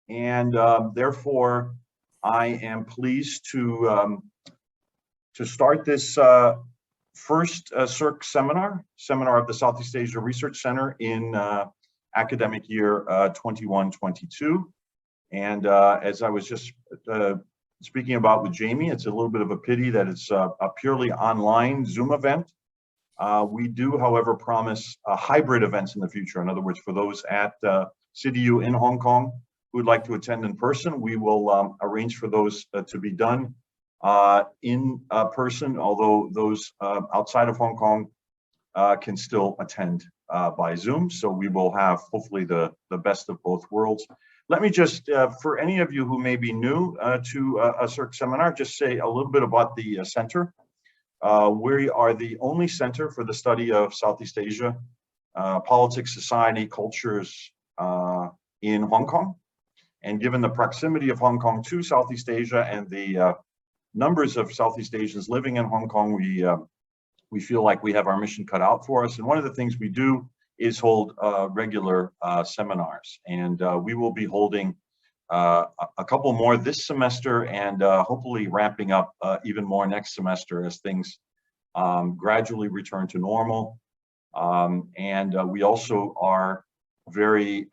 And therefore, I am pleased to start this first CIRC seminar of the Southeast Asia Research Center in academic year 21-22. And as I was just speaking about with Jamie, it's a little bit of a pity that it's a purely online Zoom event. We do, however, promise hybrid events in the future. In other words, for those at CityU in Hong Kong who would like to attend in person, we will arrange for those to be done in person, although those outside of Hong Kong can still attend by Zoom. So we will have hopefully the best of both worlds. Let me just, for any of you who may be new to a CIRC seminar, just say a little bit about the center. We are the only center for the study of Southeast Asia, politics, society, cultures in Hong Kong. And given the proximity of Hong Kong to Southeast Asia and the numbers of Southeast Asians living in Hong Kong, we feel like we have our mission cut out for us. And one of the things we do is hold regular seminars. And we will be holding a couple more this semester and hopefully ramping up even more next semester as things gradually return to normal. And we also are very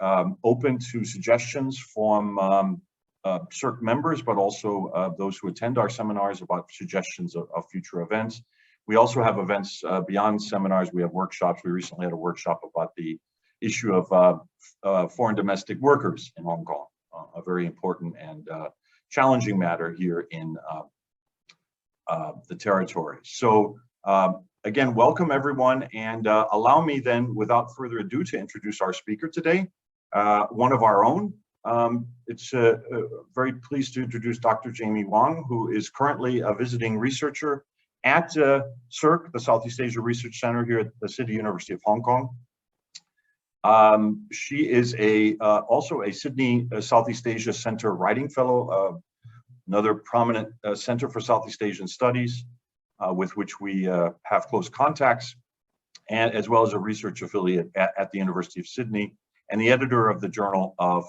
open to suggestions from CIRC members, but also those who attend our seminars about suggestions of future events. We also have events beyond seminars. We have workshops. We recently had a workshop about the issue of foreign domestic workers in Hong Kong, a very important and challenging matter here in the territory. So again, welcome everyone, and allow me then, without further ado, to introduce our speaker today, one of our own. It's very pleased to introduce Dr. Jamie Wang, who is currently a visiting researcher at CIRC, the Southeast Asia Research Center here at the City University of Hong Kong. She is also a Sydney Southeast Asia Center Writing Fellow, another prominent Center for Southeast Asian Studies with which we have close contacts, and as well as a research affiliate at the University of Sydney, and the editor of the Journal of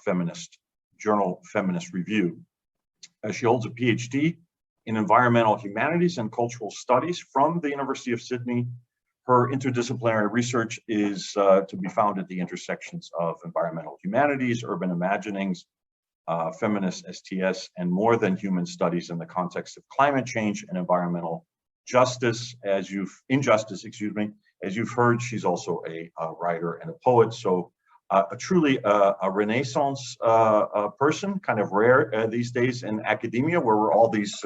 Feminist Review. She holds a PhD in Environmental Humanities and Cultural Studies from the University of Sydney. Her interdisciplinary research is to be found at the intersections of environmental humanities, urban imaginings, feminist STS, and more than human studies in the context of climate change and environmental justice. As you've heard, she's also a writer and a poet. So truly a Renaissance person, kind of rare these days in academia, where we're all these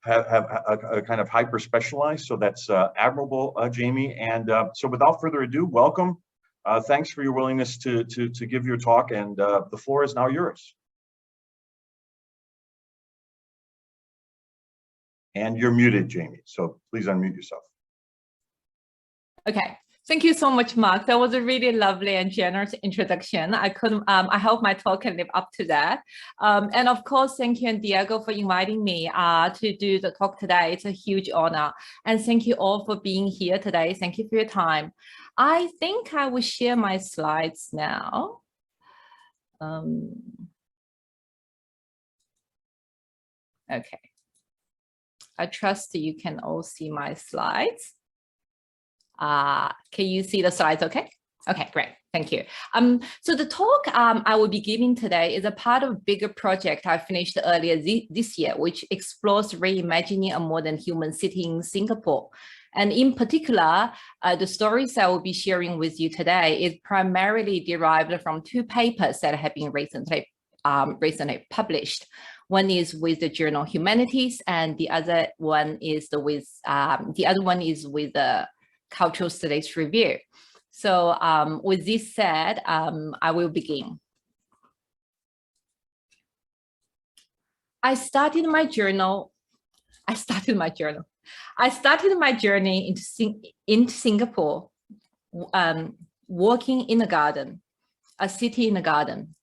have a kind of hyper specialized. So that's admirable, Jamie. And so without further ado, welcome. Thanks for your willingness to give your talk, and the floor is now yours. And you're muted, Jamie, so please unmute yourself. Okay. Thank you so much, Mark. That was a really lovely and generous introduction. I hope my talk can live up to that. And of course, thank you and Diego for inviting me to do the talk today. It's a huge honor. And thank you all for being here today. Thank you for your time. I think I will share my slides now. Okay. I trust you can all see my slides. Can you see the slides okay? Okay, great, thank you. So the talk I will be giving today is a part of a bigger project I finished earlier this year, which explores reimagining a modern human city in Singapore. And in particular, the stories I will be sharing with you today is primarily derived from two papers that have been recently published. One is with the Journal Humanities, and the other one is with the Cultural Studies Review. So with this said, I will begin. I started my journey into Singapore, walking in a garden, a city in a garden.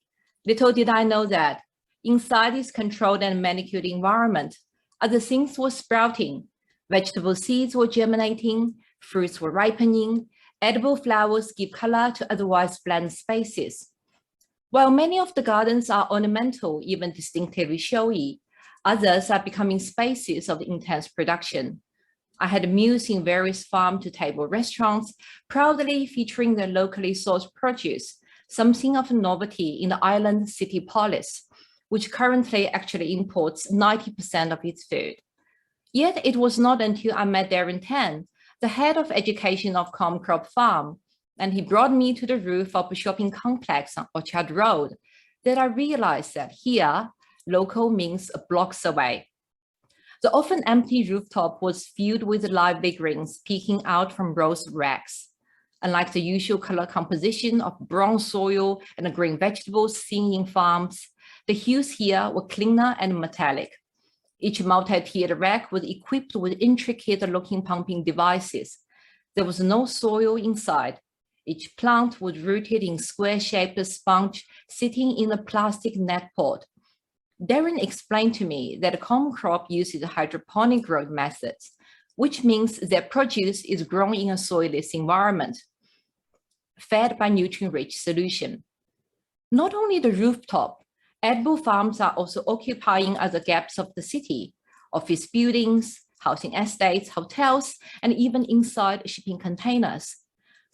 Little did I know that inside this controlled and manicured environment, other things were sprouting. Vegetable seeds were germinating, fruits were ripening, edible flowers give color to otherwise bland spaces. While many of the gardens are ornamental, even distinctively showy, others are becoming spaces of intense production. I had meals in various farm-to-table restaurants, proudly featuring the locally sourced produce, something of a novelty in the island city polis, which currently actually imports 90% of its food. Yet it was not until I met Darren Tan, the head of education of Comcrop Farm, and he brought me to the roof of a shopping complex on Orchard Road, that I realized that here, local means blocks away. The often empty rooftop was filled with lively greens peeking out from rows of racks. Unlike the usual color composition of brown soil and green vegetables seen in farms, the hues here were cleaner and metallic. Each multi-tiered rack was equipped with intricate-looking pumping devices. There was no soil inside. Each plant was rooted in square-shaped sponge sitting in a plastic net pot. Darren explained to me that Comcrop uses hydroponic growing methods, which means their produce is grown in a soilless environment, fed by nutrient-rich solution. Not only the rooftop, edible farms are also occupying other gaps of the city, office buildings, housing estates, hotels, and even inside shipping containers.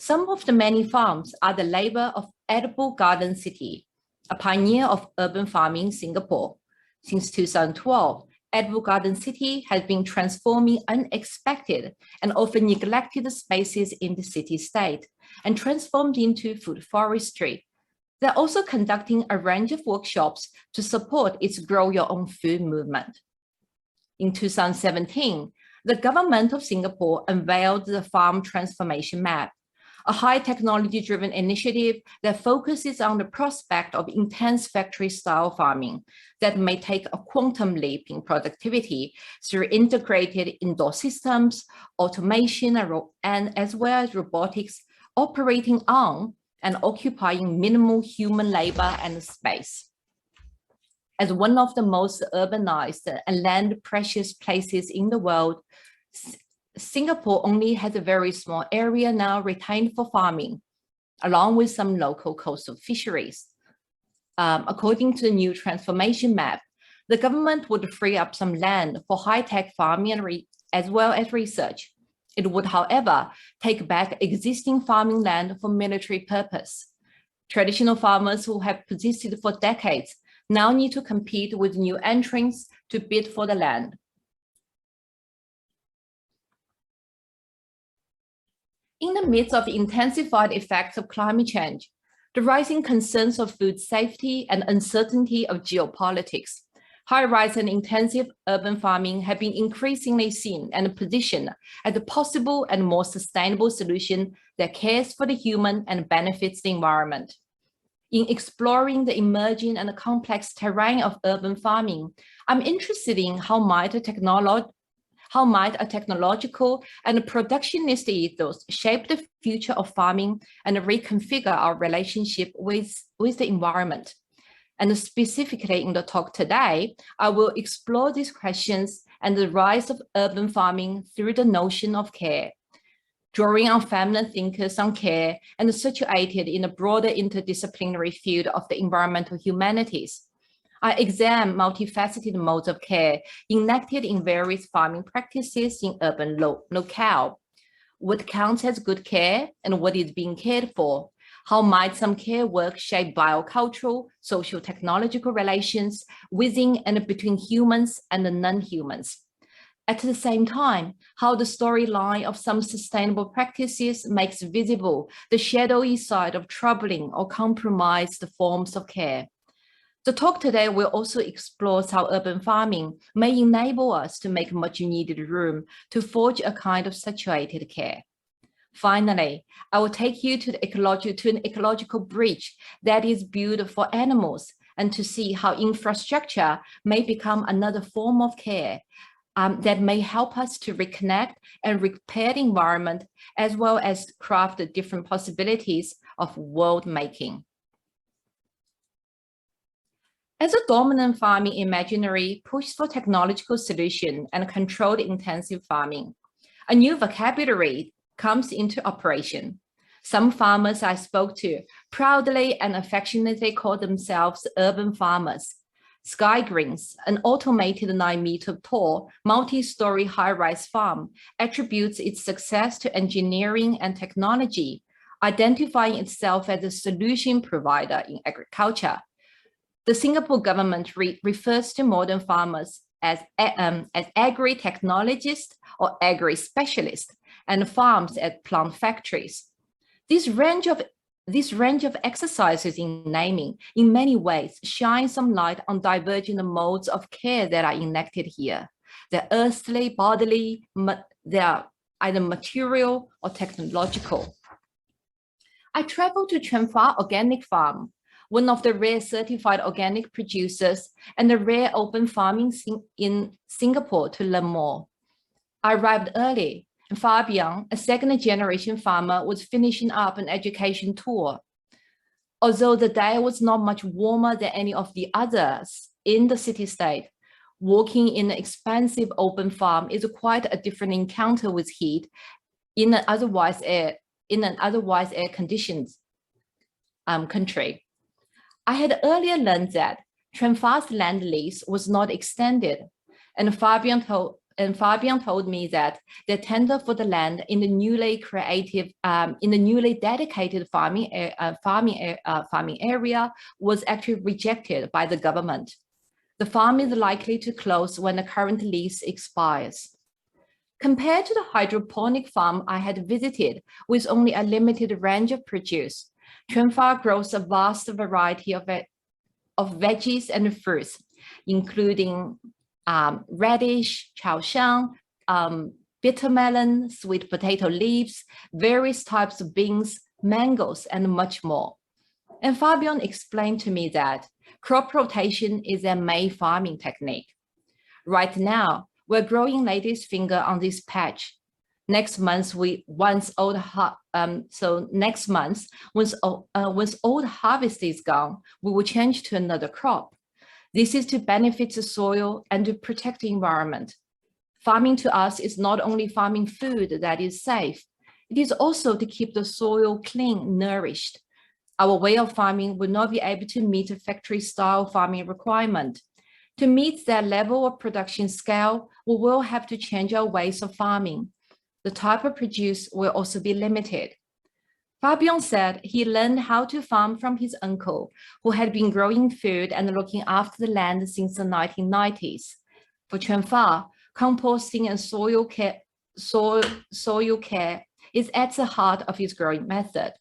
Some of the many farms are the labor of Edible Garden City, a pioneer of urban farming in Singapore. Since 2012, Edible Garden City has been transforming unexpected and often neglected spaces in the city-state and transformed into food forestry. They're also conducting a range of workshops to support its Grow Your Own Food movement. In 2017, the government of Singapore unveiled the Farm Transformation Map, a high technology-driven initiative that focuses on the prospect of intense factory-style farming that may take a quantum leap in productivity through integrated indoor systems, automation, and as well as robotics operating on and occupying minimal human labor and space. As one of the most urbanized and land-precious places in the world, Singapore only has a very small area now retained for farming, along with some local coastal fisheries. According to the new transformation map, the government would free up some land for high-tech farming as well as research. It would, however, take back existing farming land for military purpose. Traditional farmers who have persisted for decades now need to compete with new entrants to bid for the land. In the midst of the intensified effects of climate change, the rising concerns of food safety and uncertainty of geopolitics, high-rise and intensive urban farming have been increasingly seen and positioned as a possible and more sustainable solution that cares for the human and benefits the environment. In exploring the emerging and complex terrain of urban farming, I'm interested in how might a technological and productionist ethos shape the future of farming and reconfigure our relationship with the environment. And specifically in the talk today, I will explore these questions and the rise of urban farming through the notion of care, drawing on feminine thinkers on care and situated in a broader interdisciplinary field of the environmental humanities. I examine multifaceted modes of care enacted in various farming practices in urban locale. What counts as good care and what is being cared for? How might some care work shape biocultural, social technological relations within and between humans and the non-humans? At the same time, how the storyline of some sustainable practices makes visible the shadowy side of troubling or compromised forms of care. The talk today will also explore how urban farming may enable us to make much needed room to forge a kind of saturated care. Finally, I will take you to an ecological bridge that is built for animals and to see how infrastructure may become another form of care that may help us to reconnect and repair the environment, as well as craft the different possibilities of world making. As a dominant farming imaginary pushed for technological solution and controlled intensive farming, a new vocabulary comes into operation. Some farmers I spoke to proudly and affectionately call themselves urban farmers. Sky Greens, an automated 9-meter tall, multi-story high-rise farm, attributes its success to engineering and technology, identifying itself as a solution provider in agriculture. The Singapore government refers to modern farmers as agri-technologists or agri-specialists, and farms as plant factories. This range of exercises in naming, in many ways, shines some light on divergent modes of care that are enacted here. They're earthly, bodily, they are either material or technological. I traveled to Chenfa Organic Farm, one of the rare certified organic producers and the rare open farming in Singapore, to learn more. I arrived early, and Fabian, a second-generation farmer, was finishing up an education tour. Although the day was not much warmer than any of the others in the city-state, walking in an expansive open farm is quite a different encounter with heat in an otherwise air-conditioned country. I had earlier learned that Chenfa's land lease was not extended, and Fabian told me that the tender for the land in the newly dedicated farming area was actually rejected by the government. The farm is likely to close when the current lease expires. Compared to the hydroponic farm I had visited with only a limited range of produce, Chenfa grows a vast variety of veggies and fruits, including radish, chaoxiang, bitter melon, sweet potato leaves, various types of beans, mangoes, and much more. And Fabian explained to me that crop rotation is a May farming technique. Right now, we're growing lady's finger on this patch. Next month, once old harvest is gone, we will change to another crop. This is to benefit the soil and to protect the environment. Farming to us is not only farming food that is safe, it is also to keep the soil clean, nourished. Our way of farming will not be able to meet a factory-style farming requirement. To meet that level of production scale, we will have to change our ways of farming. The type of produce will also be limited. Fabian said he learned how to farm from his uncle, who had been growing food and looking after the land since the 1990s. For Chenfa, composting and soil care is at the heart of his growing method.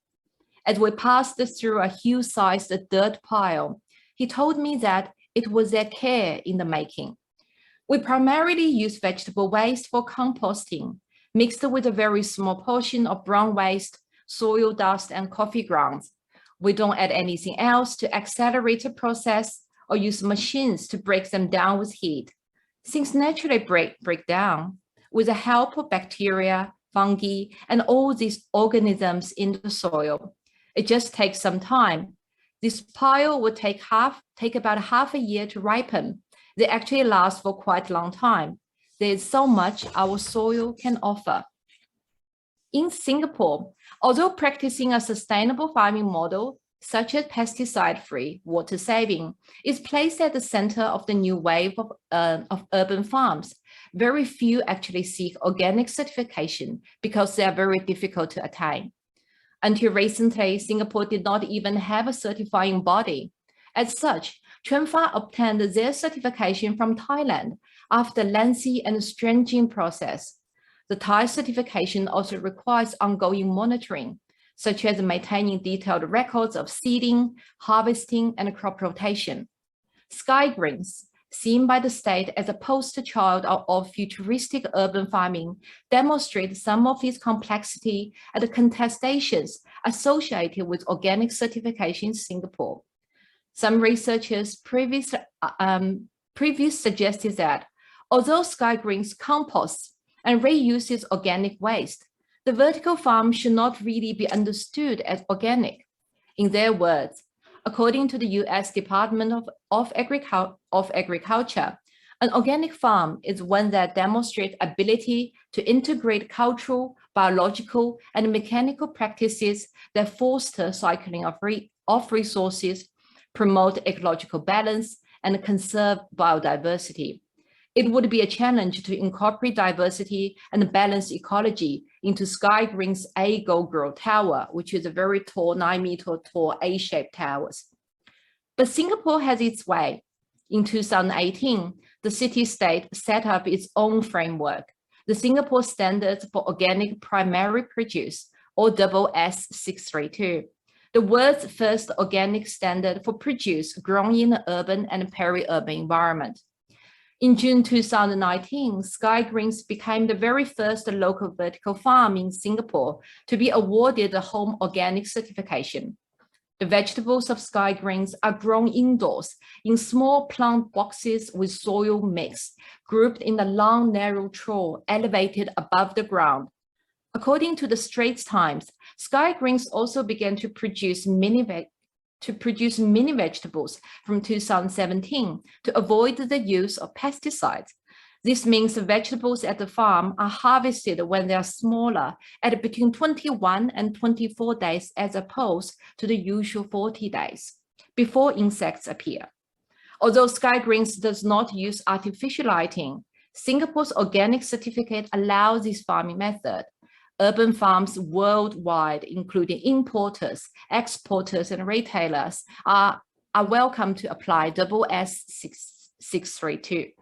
As we passed through a huge-sized dirt pile, he told me that it was their care in the making. We primarily use vegetable waste for composting, mixed with a very small portion of brown waste, soil dust, and coffee grounds. We don't add anything else to accelerate the process or use machines to break them down with heat. Things naturally break down with the help of bacteria, fungi, and all these organisms in the soil. It just takes some time. This pile will take about half a year to ripen. They actually last for quite a long time. There is so much our soil can offer. In Singapore, although practicing a sustainable farming model, such as pesticide-free water saving, is placed at the center of the new wave of urban farms, very few actually seek organic certification because they are very difficult to attain. Until recently, Singapore did not even have a certifying body. As such, Chenfa obtained their certification from Thailand after a lengthy and stringent process. The Thai certification also requires ongoing monitoring, such as maintaining detailed records of seeding, harvesting, and crop rotation. Sky Greens, seen by the state as a poster child of futuristic urban farming, demonstrate some of its complexity and the contestations associated with organic certification in Singapore. Some researchers previously suggested that although Sky Greens composts and reuses organic waste, the vertical farm should not really be understood as organic. In their words, according to the US Department of Agriculture, an organic farm is one that demonstrates ability to integrate cultural, biological, and mechanical practices that foster cycling of resources, promote ecological balance, and conserve biodiversity. It would be a challenge to incorporate diversity and balanced ecology into Sky Green's A-Go Grow Tower, which is a very tall, 9-meter tall A-shaped towers. But Singapore has its way. In 2018, the city-state set up its own framework, the Singapore Standards for Organic Primary Produce, or SS632, the world's first organic standard for produce grown in an urban and peri-urban environment. In June 2019, Sky Greens became the very first local vertical farm in Singapore to be awarded the Home Organic certification. The vegetables of Sky Greens are grown indoors in small plant boxes with soil mix, grouped in a long, narrow trough elevated above the ground. According to the Straits Times, Sky Greens also began to produce mini vegetables from 2017 to avoid the use of pesticides. This means the vegetables at the farm are harvested when they are smaller at between 21 and 24 days as opposed to the usual 40 days before insects appear. Although Sky Greens does not use artificial lighting, Singapore's organic certificate allows this farming method. Urban farms worldwide, including importers, exporters, and retailers, are welcome to apply SS632.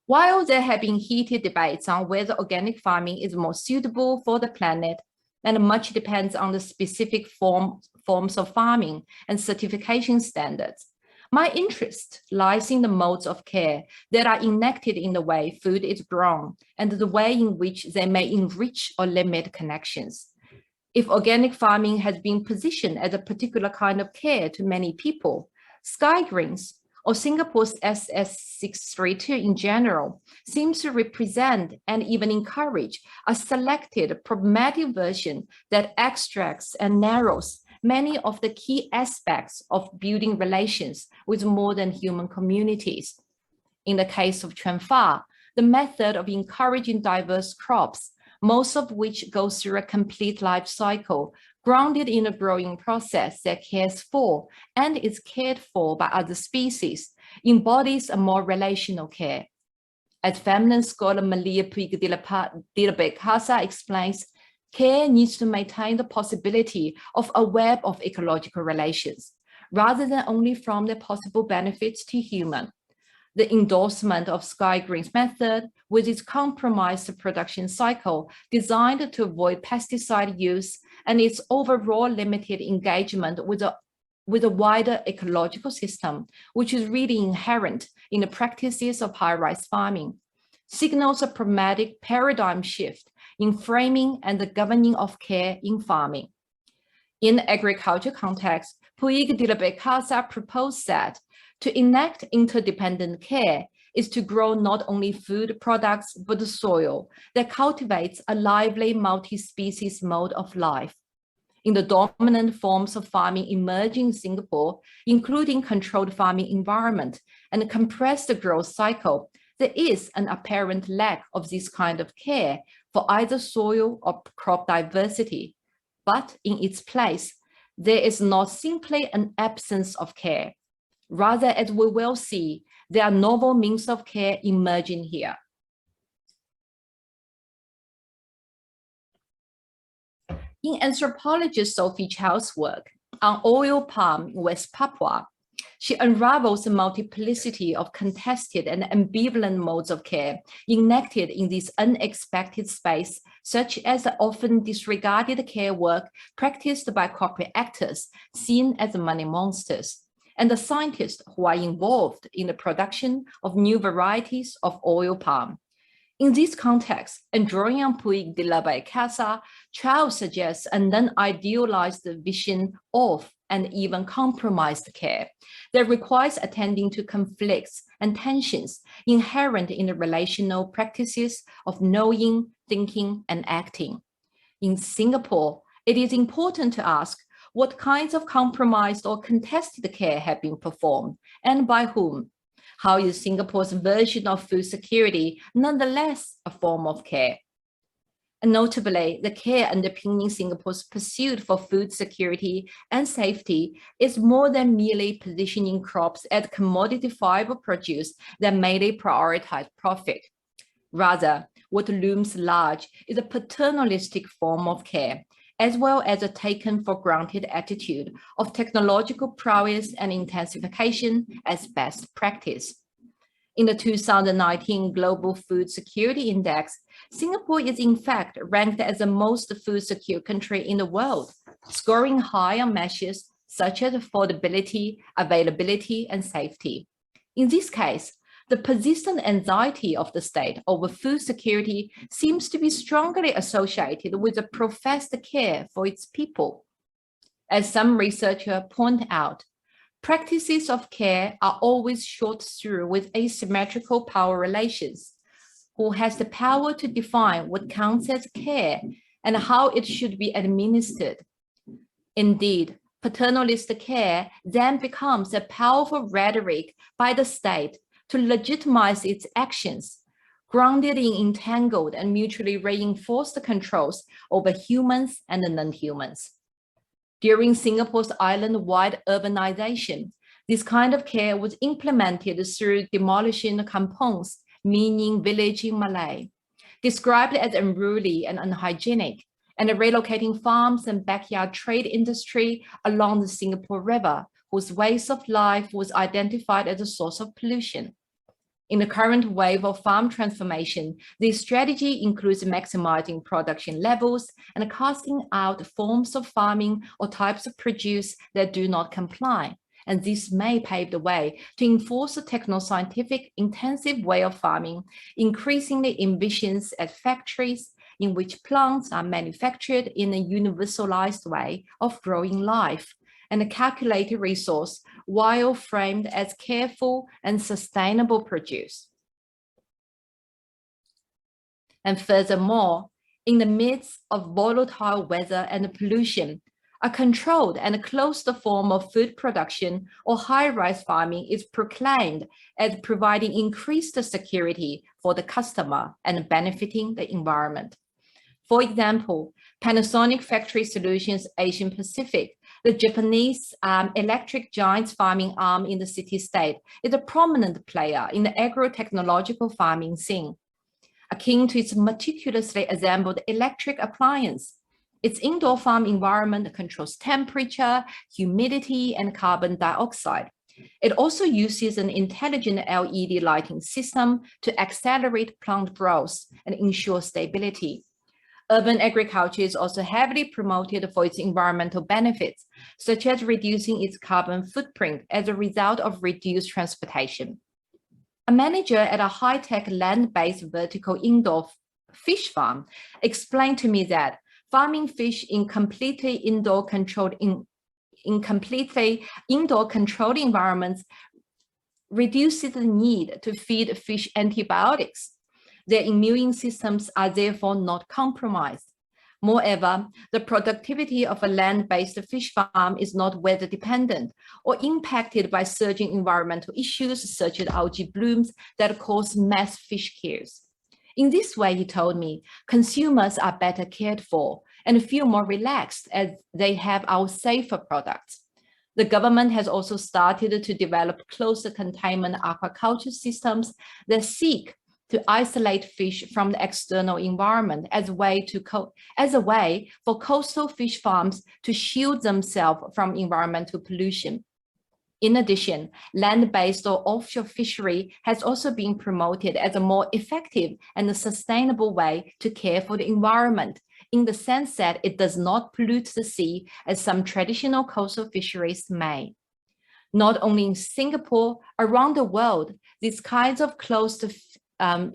While there have been heated debates on whether organic farming is more suitable for the planet, and much depends on the specific forms of farming and certification standards, my interest lies in the modes of care that are enacted in the way food is grown and the way in which they may enrich or limit connections. If organic farming has been positioned as a particular kind of care to many people, Sky Greens, or Singapore's SS632 in general, seems to represent and even encourage a selected, pragmatic version that extracts and narrows many of the key aspects of building relations with more than human communities. In the case of Chuan Fa, the method of encouraging diverse crops, most of which go through a complete life cycle, grounded in a growing process that cares for and is cared for by other species, embodies a more relational care. As feminine scholar Malia Puig de la Casa explains, care needs to maintain the possibility of a web of ecological relations, rather than only from the possible benefits to human. The endorsement of Sky Green's method, with its compromised production cycle designed to avoid pesticide use and its overall limited engagement with a wider ecological system, which is really inherent in the practices of high-rise farming, signals a pragmatic paradigm shift in framing and the governing of care in farming. In the agriculture context, Puig de la Casa proposed that to enact interdependent care is to grow not only food products, but the soil that cultivates a lively multi-species mode of life. In the dominant forms of farming emerging in Singapore, including controlled farming environment and compressed growth cycle, there is an apparent lack of this kind of care for either soil or crop diversity. But in its place, there is not simply an absence of care. Rather, as we will see, there are novel means of care emerging here. In anthropologist Sophie Chow's work on oil palm in West Papua, she unravels the multiplicity of contested and ambivalent modes of care enacted in this unexpected space, such as the often disregarded care work practiced by corporate actors seen as money monsters, and the scientists who are involved in the production of new varieties of oil palm. In this context, and drawing on Puig de la Casa, Chow suggests an non-idealized vision of and even compromised care that requires attending to conflicts and tensions inherent in the relational practices of knowing, thinking, and acting. In Singapore, it is important to ask what kinds of compromised or contested care have been performed and by whom. How is Singapore's version of food security nonetheless a form of care? And notably, the care underpinning Singapore's pursuit for food security and safety is more than merely positioning crops as commodity-fiable produce that merely prioritize profit. Rather, what looms large is a paternalistic form of care, as well as a taken for granted attitude of technological prowess and intensification as best practice. In the 2019 Global Food Security Index, Singapore is in fact ranked as the most food secure country in the world, scoring high on measures such as affordability, availability, and safety. In this case, the persistent anxiety of the state over food security seems to be strongly associated with a professed care for its people. As some researchers point out, practices of care are always shot through with asymmetrical power relations. Who has the power to define what counts as care and how it should be administered? Indeed, paternalist care then becomes a powerful rhetoric by the state to legitimize its actions, grounded in entangled and mutually reinforced controls over humans and non-humans. During Singapore's island-wide urbanization, this kind of care was implemented through demolishing kampongs, meaning village in Malay, described as unruly and unhygienic, and relocating farms and backyard trade industry along the Singapore River, whose ways of life was identified as a source of pollution. In the current wave of farm transformation, this strategy includes maximizing production levels and casting out forms of farming or types of produce that do not comply. And this may pave the way to enforce a techno-scientific intensive way of farming, increasingly envisions as factories in which plants are manufactured in a universalized way of growing life and a calculated resource while framed as careful and sustainable produce. And furthermore, in the midst of volatile weather and pollution, a controlled and closed form of food production or high-rise farming is proclaimed as providing increased security for the customer and benefiting the environment. For example, Panasonic Factory Solutions Asian Pacific, the Japanese electric giants farming arm in the city-state, is a prominent player in the agro-technological farming scene. Akin to its meticulously assembled electric appliance, its indoor farm environment controls temperature, humidity, and carbon dioxide. It also uses an intelligent LED lighting system to accelerate plant growth and ensure stability. Urban agriculture is also heavily promoted for its environmental benefits, such as reducing its carbon footprint as a result of reduced transportation. A manager at a high-tech land-based vertical indoor fish farm explained to me that farming fish in completely indoor controlled environments reduces the need to feed fish antibiotics. Their immune systems are therefore not compromised. Moreover, the productivity of a land-based fish farm is not weather dependent or impacted by surging environmental issues such as algae blooms that cause mass fish kills. In this way, he told me, consumers are better cared for and feel more relaxed as they have our safer products. The government has also started to develop closer containment aquaculture systems that seek to isolate fish from the external environment as a way for coastal fish farms to shield themselves from environmental pollution. In addition, land-based or offshore fishery has also been promoted as a more effective and sustainable way to care for the environment, in the sense that it does not pollute the sea as some traditional coastal fisheries may. Not only in Singapore, around the world, these kinds of closed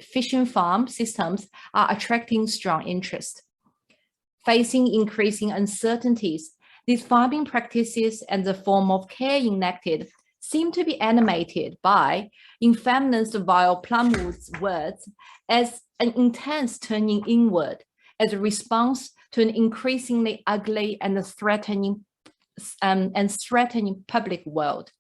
fishing farm systems are attracting strong interest. Facing increasing uncertainties, these farming practices and the form of care enacted seem to be animated by, in feminist Violet Plumwood's words, as an intense turning inward as a response to an increasingly ugly and threatening public world.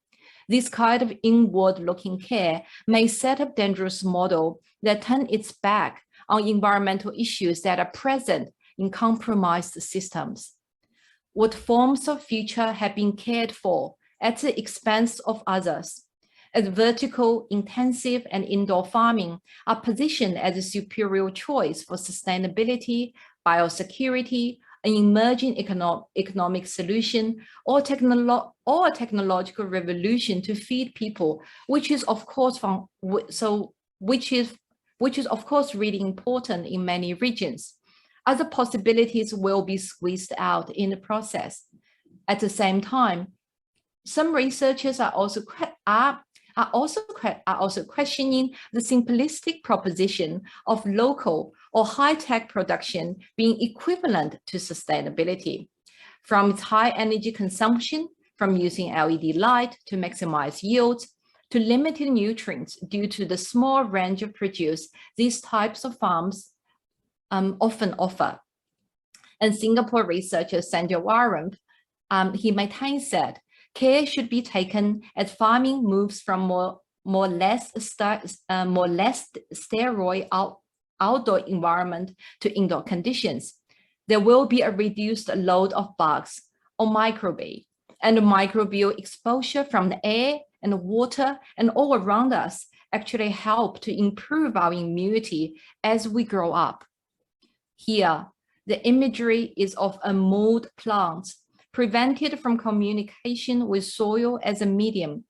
This kind of inward-looking care may set up dangerous model that turn its back on environmental issues that are present in compromised systems. What forms of future have been cared for at the expense of others? As vertical, intensive, and indoor farming are positioned as a superior choice for sustainability, biosecurity, an emerging economic solution, or a technological revolution to feed people, which is of course really important in many regions. Other possibilities will be squeezed out in the process. At the same time, some researchers are also questioning the simplistic proposition of local or high-tech production being equivalent to sustainability. From its high energy consumption, from using LED light to maximize yields, to limited nutrients due to the small range of produce these types of farms often offer. And Singapore researcher Sanjay Warren, he maintains that care should be taken as farming moves from more less steroid outdoor environment to indoor conditions. There will be a reduced load of bugs or microbe, and the microbial exposure from the air and the water and all around us actually help to improve our immunity as we grow up. Here, the imagery is of a mold plant prevented from communication with soil as a medium.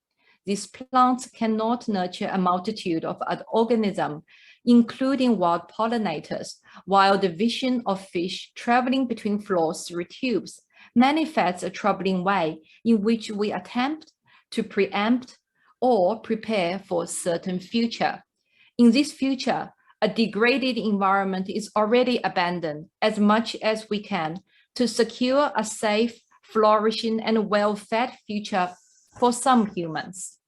These plants cannot nurture a multitude of other organisms, including wild pollinators, while the vision of fish traveling between floors through tubes manifests a troubling way in which we attempt to preempt or prepare for a certain future. In this future, a degraded environment is already abandoned as much as we can to secure a safe, flourishing, and well-fed future for some humans.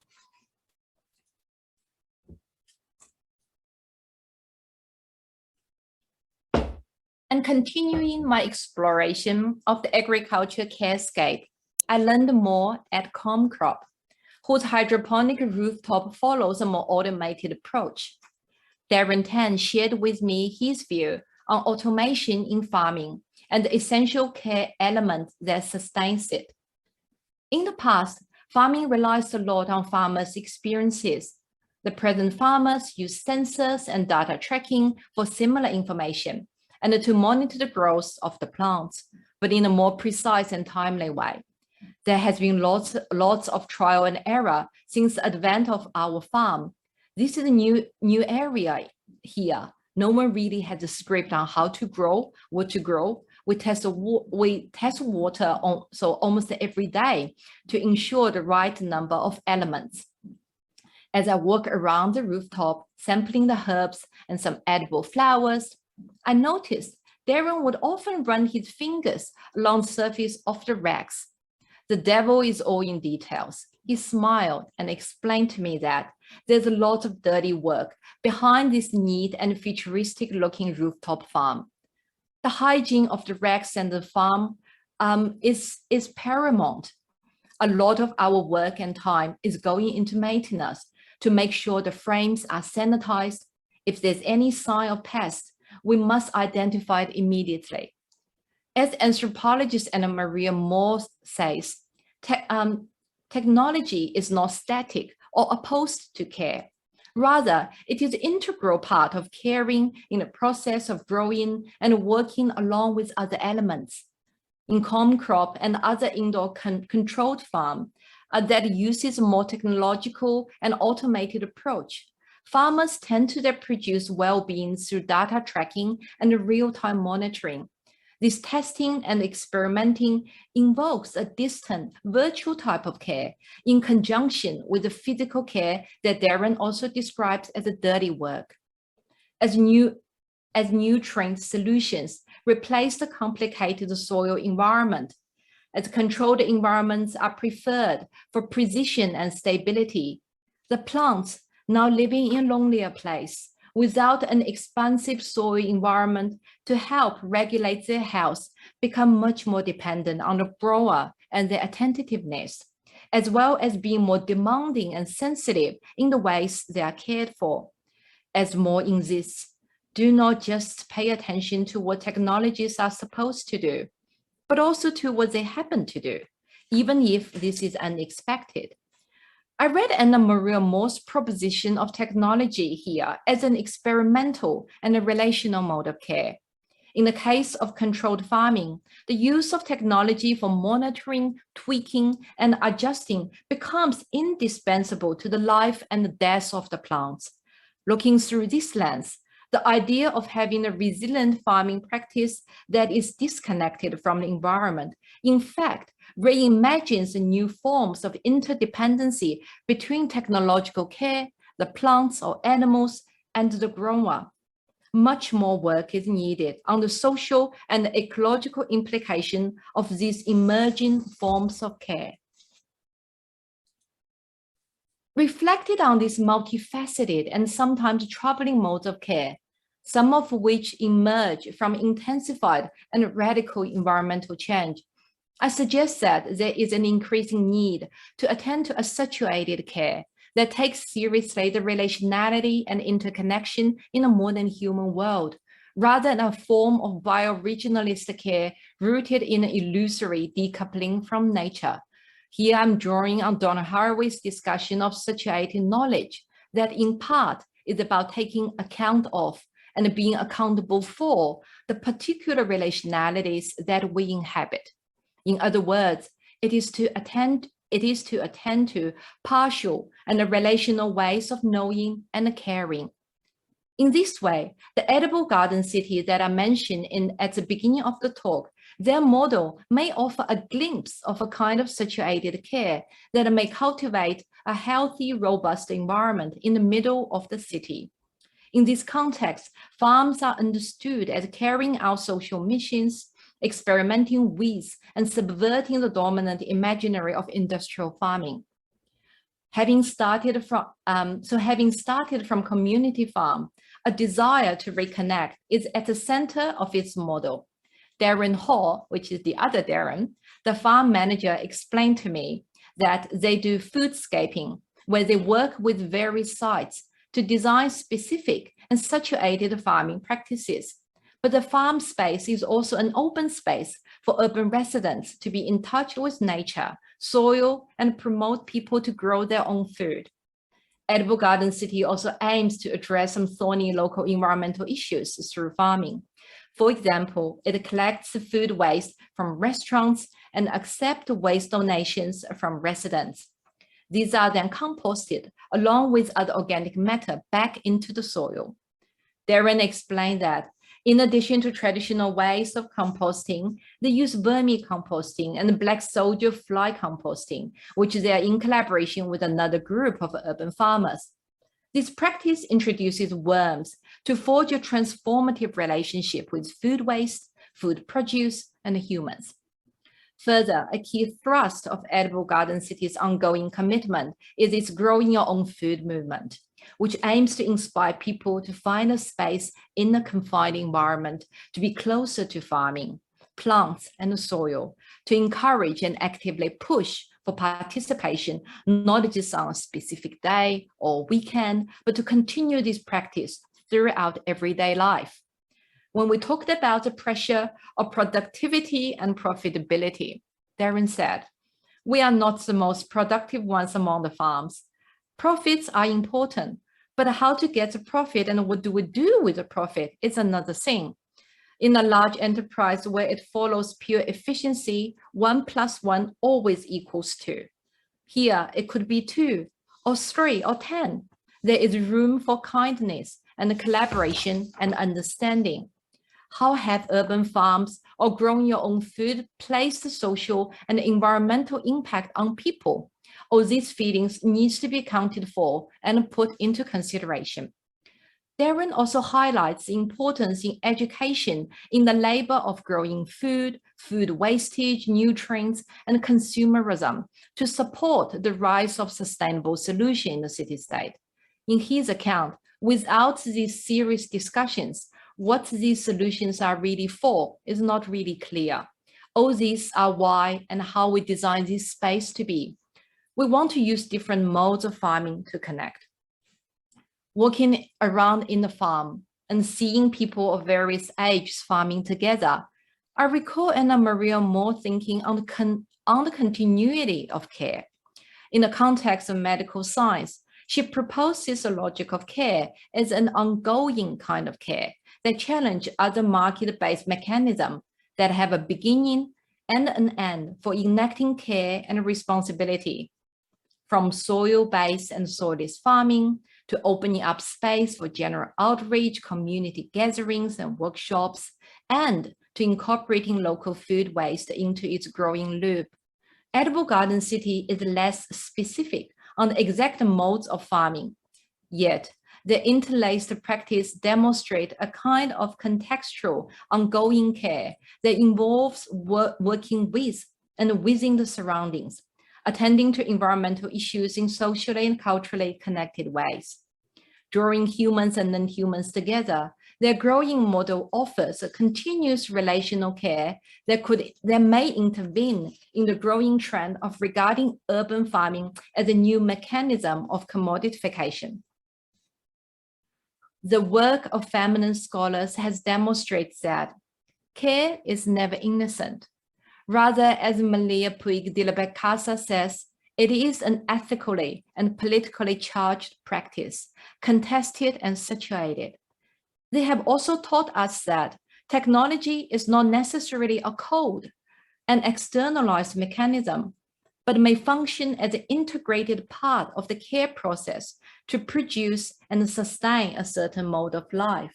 And continuing my exploration of the agriculture carescape, I learned more at Comcrop, whose hydroponic rooftop follows a more automated approach. Darren Tan shared with me his view on automation in farming and the essential care element that sustains it. In the past, farming relies a lot on farmers' experiences. The present farmers use sensors and data tracking for similar information and to monitor the growth of the plants, but in a more precise and timely way. There has been lots of trial and error since the advent of our farm. This is a new area here. No one really has a script on how to grow, what to grow. We test water almost every day to ensure the right number of elements. As I walk around the rooftop, sampling the herbs and some edible flowers, I noticed Darren would often run his fingers along the surface of the racks. The devil is all in details. He smiled and explained to me that there's a lot of dirty work behind this neat and futuristic looking rooftop farm. The hygiene of the racks and the farm is paramount. A lot of our work and time is going into maintenance to make sure the frames are sanitized. If there's any sign of pest, we must identify it immediately. As anthropologist Anna Maria Moore says, technology is not static or opposed to care. Rather, it is an integral part of caring in the process of growing and working along with other elements. In Comcrop and other indoor controlled farms that uses a more technological and automated approach, farmers tend to produce well-being through data tracking and real-time monitoring. This testing and experimenting invokes a distant virtual type of care in conjunction with the physical care that Darren also describes as a dirty work. As nutrient solutions replace the complicated soil environment, as controlled environments are preferred for precision and stability, the plants now living in a lonelier place without an expansive soil environment to help regulate their health become much more dependent on the grower and their attentiveness, as well as being more demanding and sensitive in the ways they are cared for. As more exists, do not just pay attention to what technologies are supposed to do, but also to what they happen to do, even if this is unexpected. I read Anna Maria Moore's proposition of technology here as an experimental and a relational mode of care. In the case of controlled farming, the use of technology for monitoring, tweaking, and adjusting becomes indispensable to the life and the death of the plants. Looking through this lens, the idea of having a resilient farming practice that is disconnected from the environment, in fact, reimagines new forms of interdependency between technological care, the plants or animals, and the grower. Much more work is needed on the social and ecological implication of these emerging forms of care. Reflected on these multifaceted and sometimes troubling modes of care, some of which emerge from intensified and radical environmental change, I suggest that there is an increasing need to attend to a situated care that takes seriously the relationality and interconnection in a modern human world, rather than a form of bioregionalist care rooted in an illusory decoupling from nature. Here I'm drawing on Donna Haraway's discussion of situated knowledge that in part is about taking account of and being accountable for the particular relationalities that we inhabit. In other words, it is to attend to partial and relational ways of knowing and caring. In this way, the edible garden cities that I mentioned at the beginning of the talk, their model may offer a glimpse of a kind of situated care that may cultivate a healthy, robust environment in the middle of the city. In this context, farms are understood as carrying out social missions, experimenting with and subverting the dominant imaginary of industrial farming. Having started from community farm, a desire to reconnect is at the center of its model. Darren Hall, which is the other Darren, the farm manager, explained to me that they do foodscaping, where they work with various sites to design specific and situated farming practices. But the farm space is also an open space for urban residents to be in touch with nature, soil, and promote people to grow their own food. Edible Garden City also aims to address some thorny local environmental issues through farming. For example, it collects food waste from restaurants and accepts waste donations from residents. These are then composted along with other organic matter back into the soil. Darren explained that in addition to traditional ways of composting, they use vermicomposting and black soldier fly composting, which they are in collaboration with another group of urban farmers. This practice introduces worms to forge a transformative relationship with food waste, food produce, and humans. Further, a key thrust of Edible Garden City's ongoing commitment is its growing your own food movement, which aims to inspire people to find a space in a confined environment to be closer to farming, plants, and the soil, to encourage and actively push for participation, not just on a specific day or weekend, but to continue this practice throughout everyday life. When we talked about the pressure of productivity and profitability, Darren said, "We are not the most productive ones among the farms. Profits are important, but how to get the profit and what do we do with the profit is another thing. In a large enterprise where it follows pure efficiency, 1 + 1 always equals 2. Here, it could be 2 or 3 or 10. There is room for kindness and collaboration and understanding. How have urban farms or growing your own food placed the social and environmental impact on people? All these feelings needs to be accounted for and put into consideration." Darren also highlights the importance in education in the labor of growing food, food wastage, nutrients, and consumerism to support the rise of sustainable solutions in the city-state. In his account, without these serious discussions, what these solutions are really for is not really clear. All these are why and how we design this space to be. We want to use different modes of farming to connect. Walking around in the farm, and seeing people of various ages farming together, I recall Anna Maria Moore thinking on the continuity of care. In the context of medical science, she proposes a logic of care as an ongoing kind of care that challenge other market-based mechanisms that have a beginning and an end for enacting care and responsibility. From soil-based and soilless farming to opening up space for general outreach, community gatherings and workshops, and to incorporating local food waste into its growing loop. Edible Garden City is less specific on the exact modes of farming, yet the interlaced practice demonstrates a kind of contextual, ongoing care that involves working with and within the surroundings, attending to environmental issues in socially and culturally connected ways. Drawing humans and non-humans together, their growing model offers a continuous relational care that may intervene in the growing trend of regarding urban farming as a new mechanism of commodification. The work of feminine scholars has demonstrated that care is never innocent. Rather, as Malia Puig de la Becasa says, it is an ethically and politically charged practice, contested and situated. They have also taught us that technology is not necessarily a code, an externalized mechanism, but may function as an integrated part of the care process to produce and sustain a certain mode of life.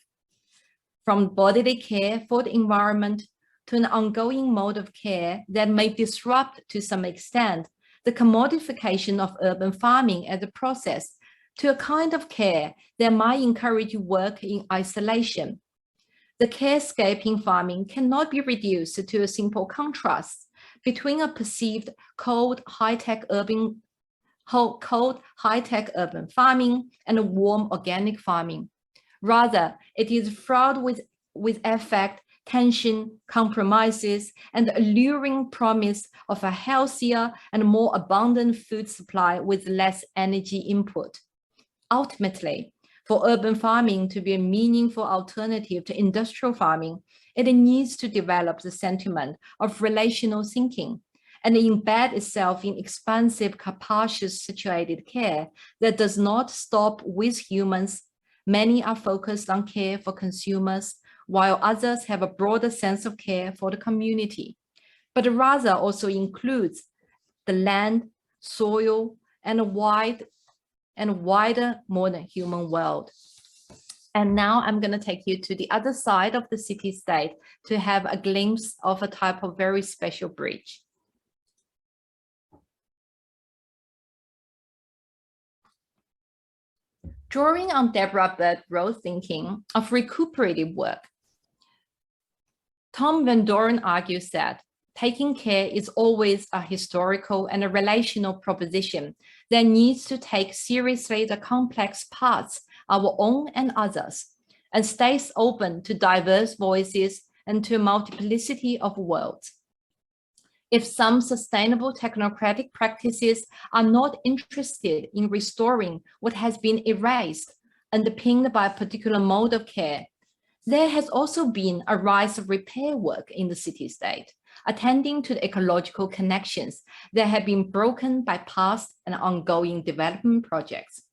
From bodily care for the environment to an ongoing mode of care that may disrupt to some extent the commodification of urban farming as a process to a kind of care that might encourage work in isolation. The carescaping farming cannot be reduced to a simple contrast between a perceived cold, high-tech urban farming and a warm organic farming. Rather, it is fraught with affect, tension, compromises, and the alluring promise of a healthier and more abundant food supply with less energy input. Ultimately, for urban farming to be a meaningful alternative to industrial farming, it needs to develop the sentiment of relational thinking and embed itself in expansive, capacious, situated care that does not stop with humans. Many are focused on care for consumers, while others have a broader sense of care for the community, but rather also includes the land, soil, and a wider modern human world. And now I'm going to take you to the other side of the city-state to have a glimpse of a type of very special bridge. Drawing on Deborah Bird-Rowe's thinking of recuperative work, Tom Van Doren argues that taking care is always a historical and a relational proposition that needs to take seriously the complex parts, our own and others, and stays open to diverse voices and to a multiplicity of worlds. If some sustainable technocratic practices are not interested in restoring what has been erased, underpinned by a particular mode of care, there has also been a rise of repair work in the city-state, attending to the ecological connections that have been broken by past and ongoing development projects.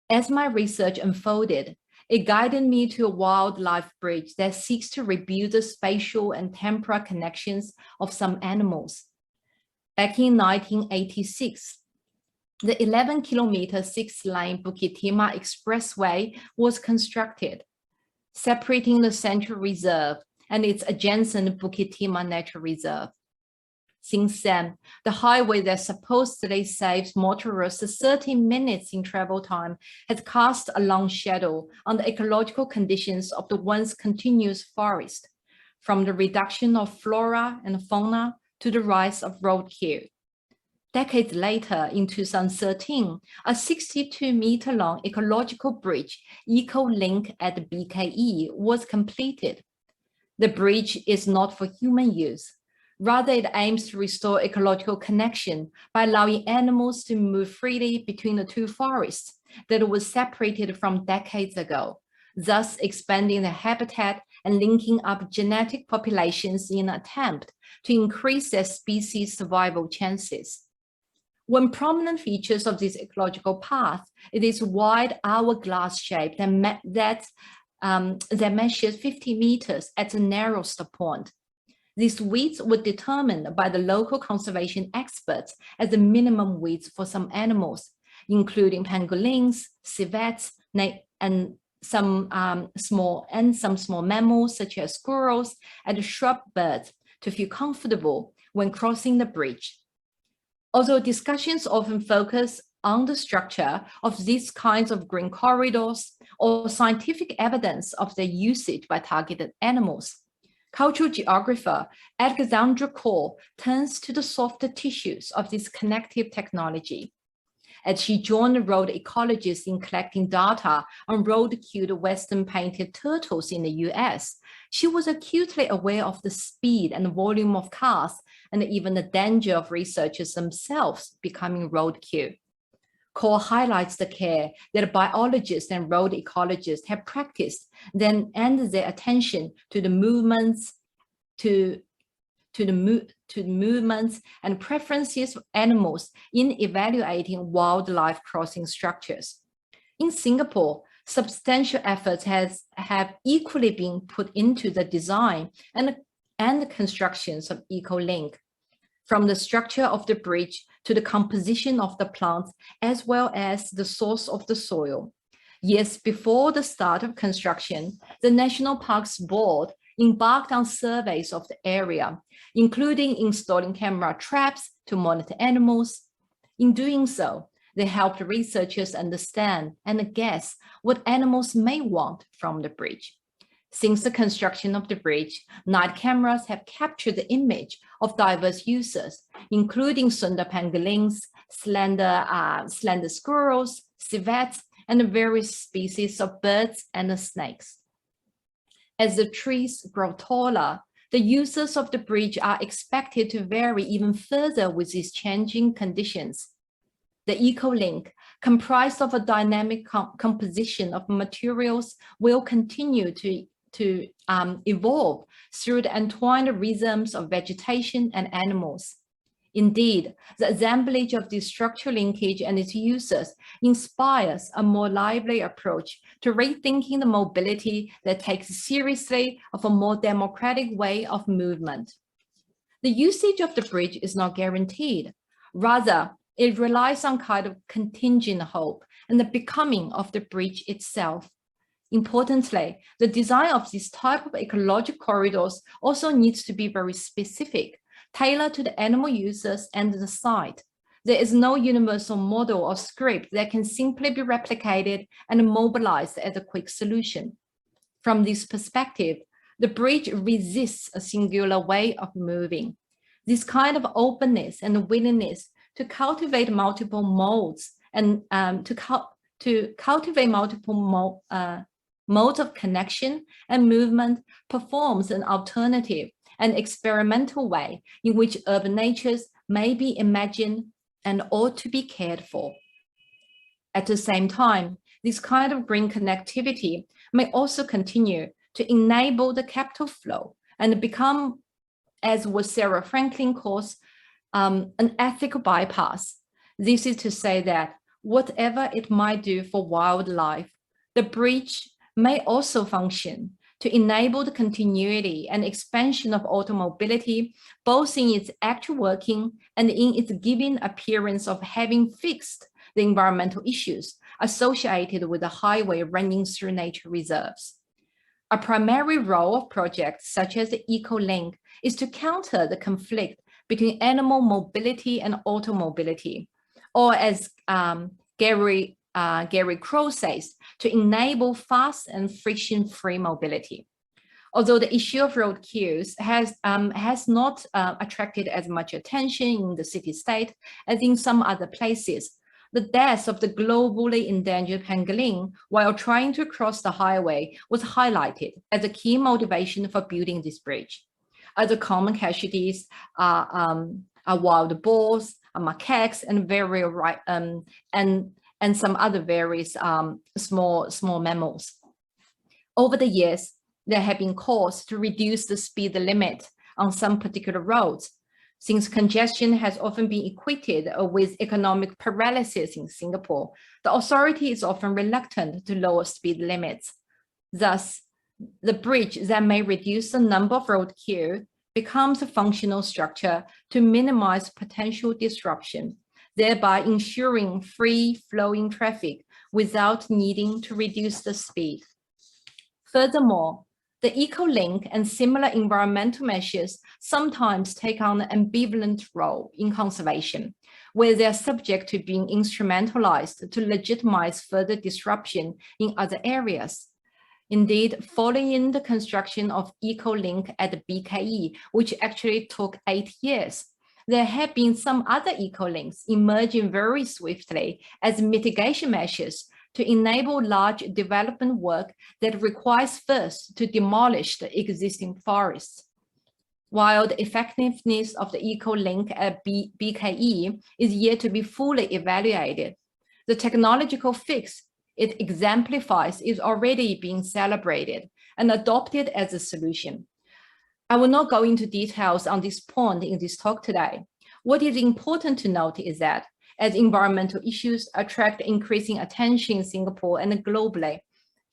As my research unfolded, it guided me to a wildlife bridge that seeks to rebuild the spatial and temporal connections of some animals. Back in 1986, the 11-kilometer 6-lane Bukit Timah Expressway was constructed, separating the Central Reserve and its adjacent Bukit Timah Natural Reserve. Since then, the highway that supposedly saves motorists 30 minutes in travel time has cast a long shadow on the ecological conditions of the once continuous forest, from the reduction of flora and fauna to the rise of roadkill. Decades later, in 2013, a 62-meter-long ecological bridge, EcoLink at BKE, was completed. The bridge is not for human use. Rather, it aims to restore ecological connection by allowing animals to move freely between the two forests that were separated from decades ago, thus expanding the habitat and linking up genetic populations in an attempt to increase their species survival chances. One prominent features of this ecological path, it is wide hourglass shape that measures 50 meters at the narrowest point. These widths were determined by the local conservation experts as the minimum width for some animals, including pangolins, civets, and some small mammals such as squirrels and shrub birds to feel comfortable when crossing the bridge. Although discussions often focus on the structure of these kinds of green corridors or scientific evidence of their usage by targeted animals, cultural geographer Alexandra Cole turns to the softer tissues of this connective technology. As she joined road ecologists in collecting data on road-killed western painted turtles in the US, she was acutely aware of the speed and volume of cars and even the danger of researchers themselves becoming roadkill. Cole highlights the care that biologists and road ecologists have practiced, then end their attention to the movements, to the movements and preferences of animals in evaluating wildlife crossing structures. In Singapore, substantial efforts have equally been put into the design and the constructions of EcoLink, from the structure of the bridge to the composition of the plants, as well as the source of the soil. Years before the start of construction, the National Parks Board embarked on surveys of the area, including installing camera traps to monitor animals. In doing so, they helped researchers understand and guess what animals may want from the bridge. Since the construction of the bridge, night cameras have captured the image of diverse users, including Sunda pangolins, slender squirrels, civets, and various species of birds and snakes. As the trees grow taller, the users of the bridge are expected to vary even further with these changing conditions. The EcoLink, comprised of a dynamic composition of materials, will continue to evolve through the entwined rhythms of vegetation and animals. Indeed, the assemblage of this structural linkage and its users inspires a more lively approach to rethinking the mobility that takes seriously of a more democratic way of movement. The usage of the bridge is not guaranteed. Rather, it relies on kind of contingent hope and the becoming of the bridge itself. Importantly, the design of this type of ecological corridors also needs to be very specific, tailored to the animal users and the site. There is no universal model or script that can simply be replicated and mobilized as a quick solution. From this perspective, the bridge resists a singular way of moving. This kind of openness and willingness to cultivate multiple modes and to cultivate multiple modes of connection and movement performs an alternative and experimental way in which urban natures may be imagined and ought to be cared for. At the same time, this kind of green connectivity may also continue to enable the capital flow and become, as what Sarah Franklin calls, an ethical bypass. This is to say that whatever it might do for wildlife, the bridge may also function to enable the continuity and expansion of automobility, both in its actual working and in its giving appearance of having fixed the environmental issues associated with the highway running through nature reserves. A primary role of projects such as the EcoLink is to counter the conflict between animal mobility and automobility, or as Gary Crow says, to enable fast and friction-free mobility. Although the issue of roadkills has not attracted as much attention in the city-state as in some other places, the death of the globally endangered pangolin while trying to cross the highway was highlighted as a key motivation for building this bridge. Other common casualties are wild boars, macaques, and some other various small mammals. Over the years, there have been calls to reduce the speed limit on some particular roads, since congestion has often been equated with economic paralysis in Singapore. The authority is often reluctant to lower speed limits. Thus, the bridge that may reduce the number of road queues becomes a functional structure to minimize potential disruption, thereby ensuring free-flowing traffic without needing to reduce the speed. Furthermore, the eco-link and similar environmental measures sometimes take on an ambivalent role in conservation, where they are subject to being instrumentalized to legitimize further disruption in other areas. Indeed, following the construction of eco-link at the BKE, which actually took 8 years, there have been some other eco-links emerging very swiftly as mitigation measures to enable large development work that requires first to demolish the existing forests. While the effectiveness of the eco-link at BKE is yet to be fully evaluated, the technological fix it exemplifies is already being celebrated and adopted as a solution. I will not go into details on this point in this talk today. What is important to note is that as environmental issues attract increasing attention in Singapore and globally,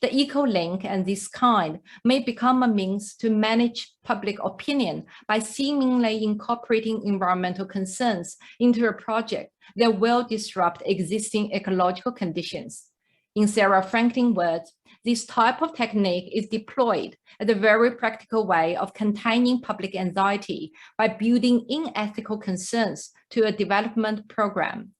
the eco-link and this kind may become a means to manage public opinion by seemingly incorporating environmental concerns into a project that will disrupt existing ecological conditions. In Sarah Franklin's words, this type of technique is deployed as a very practical way of containing public anxiety by building in ethical concerns to a development program.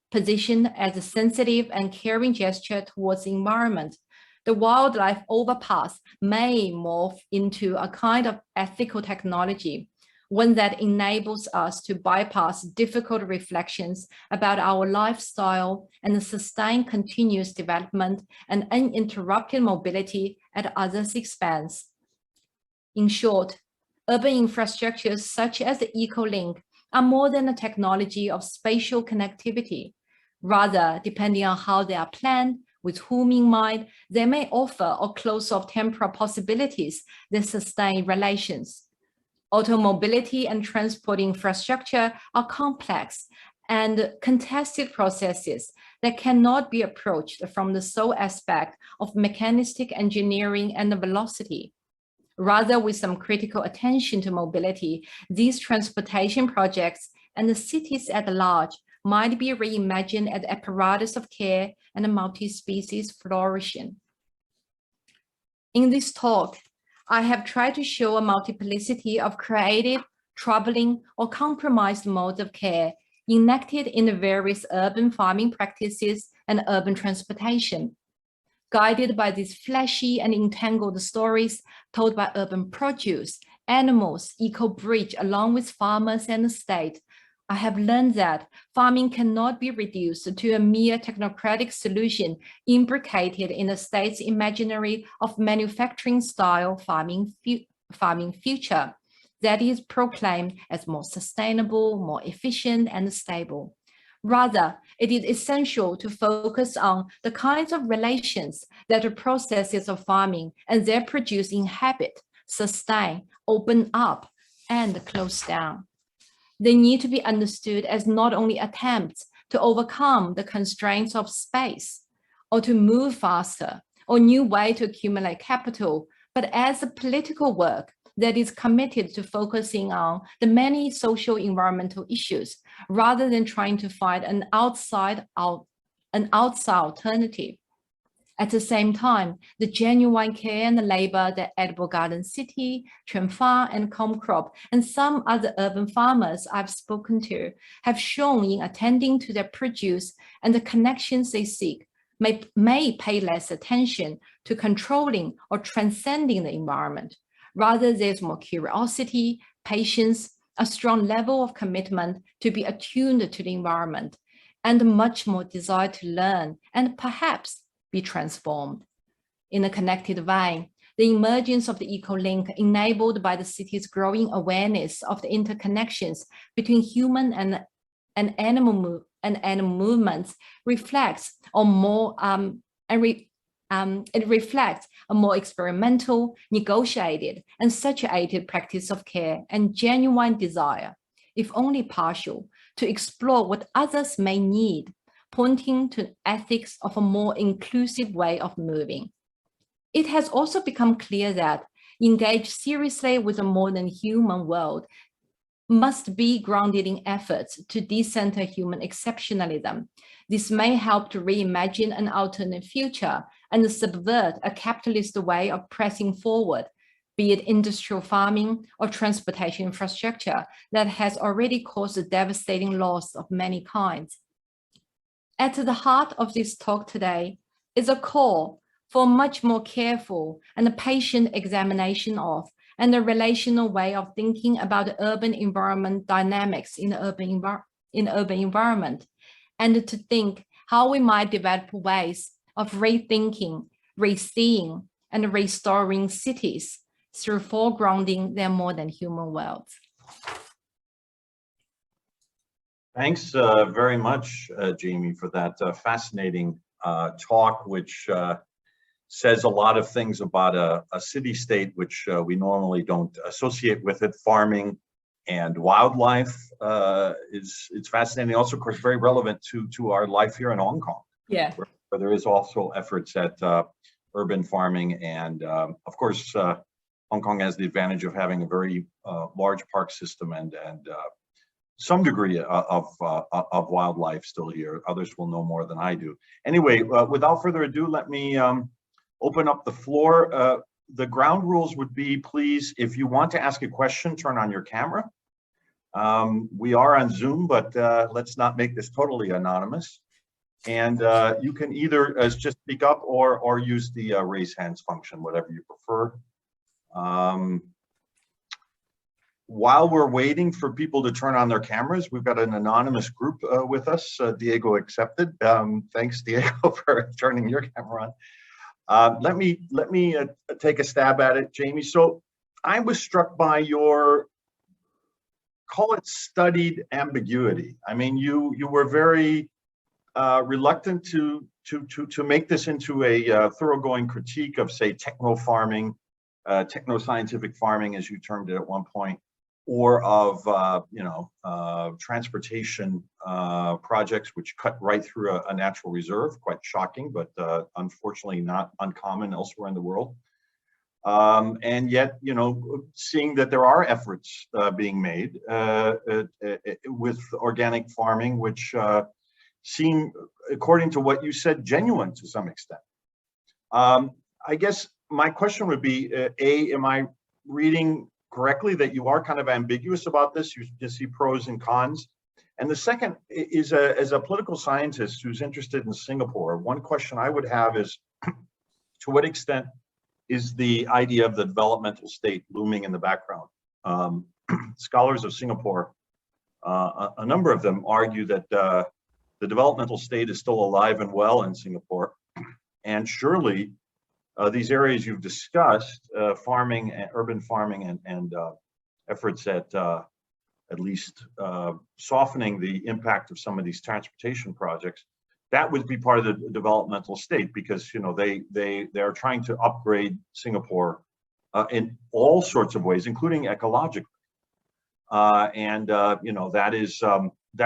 Positioned as a sensitive and caring gesture towards the environment, the wildlife overpass may morph into a kind of ethical technology, one that enables us to bypass difficult reflections about our lifestyle and sustain continuous development and uninterrupted mobility at others' expense. In short, urban infrastructures such as the eco-link are more than a technology of spatial connectivity. Rather, depending on how they are planned, with whom in mind, they may offer or close off temporal possibilities that sustain relations. Automobility and transport infrastructure are complex and contested processes that cannot be approached from the sole aspect of mechanistic engineering and velocity. Rather, with some critical attention to mobility, these transportation projects and the cities at large might be reimagined as apparatus of care and a multi-species flourishing. In this talk, I have tried to show a multiplicity of creative, troubling, or compromised modes of care enacted in the various urban farming practices and urban transportation. Guided by these flashy and entangled stories told by urban produce, animals, eco-bridge, along with farmers and the state, I have learned that farming cannot be reduced to a mere technocratic solution imbricated in the state's imaginary of manufacturing-style farming future that is proclaimed as more sustainable, more efficient, and stable. Rather, it is essential to focus on the kinds of relations that the processes of farming and their produce inhabit, sustain, open up, and close down. They need to be understood as not only attempts to overcome the constraints of space or to move faster or new way to accumulate capital, but as a political work that is committed to focusing on the many social environmental issues rather than trying to find an outside alternative. At the same time, the genuine care and the labor that Edible Garden City, Chunfa, and Comcrop, and some other urban farmers I've spoken to have shown in attending to their produce and the connections they seek may pay less attention to controlling or transcending the environment. Rather, there's more curiosity, patience, a strong level of commitment to be attuned to the environment, and much more desire to learn and perhaps be transformed. In a connected vein, the emergence of the eco-link enabled by the city's growing awareness of the interconnections between human and animal movements reflects on more It reflects a more experimental, negotiated, and saturated practice of care and genuine desire, if only partial, to explore what others may need, pointing to ethics of a more inclusive way of moving. It has also become clear that engage seriously with a modern human world must be grounded in efforts to decenter human exceptionalism. This may help to reimagine an alternate future and subvert a capitalist way of pressing forward, be it industrial farming or transportation infrastructure that has already caused a devastating loss of many kinds. At the heart of this talk today is a call for a much more careful and patient examination of and a relational way of thinking about the urban environment dynamics in the urban environment, and to think how we might develop ways of rethinking, reseeing, and restoring cities through foregrounding their modern human worlds. Thanks very much, Jamie, for that fascinating talk, which says a lot of things about a city-state which we normally don't associate with it. Farming and wildlife it's fascinating. Also, of course, very relevant to our life here in Hong Kong. Yeah, where there is also efforts at urban farming, and of course, Hong Kong has the advantage of having a very large park system and some degree of wildlife still here. Others will know more than I do. Anyway, without further ado, let me open up the floor. The ground rules would be, please, if you want to ask a question, turn on your camera. We are on Zoom, but let's not make this totally anonymous. And you can either just speak up or use the raise hands function, whatever you prefer. While we're waiting for people to turn on their cameras, we've got an anonymous group with us, Diego accepted. Thanks, Diego, for turning your camera on. Let me take a stab at it, Jamie. So I was struck by your, call it studied ambiguity. I mean, you were very reluctant to make this into a thoroughgoing critique of, say, techno-farming, techno-scientific farming, as you termed it at one point, or of transportation projects which cut right through a natural reserve. Quite shocking, but unfortunately not uncommon elsewhere in the world. And yet, seeing that there are efforts being made with organic farming, which seem, according to what you said, genuine to some extent. I guess my question would be, A, am I reading correctly that you are kind of ambiguous about this? You see pros and cons. And the second is, as a political scientist who's interested in Singapore, one question I would have is, to what extent is the idea of the developmental state looming in the background? Scholars of Singapore, a number of them argue that the developmental state is still alive and well in Singapore. And surely these areas you've discussed, farming, urban farming, and efforts at least softening the impact of some of these transportation projects, that would be part of the developmental state, because they're trying to upgrade Singapore in all sorts of ways, including ecologically, that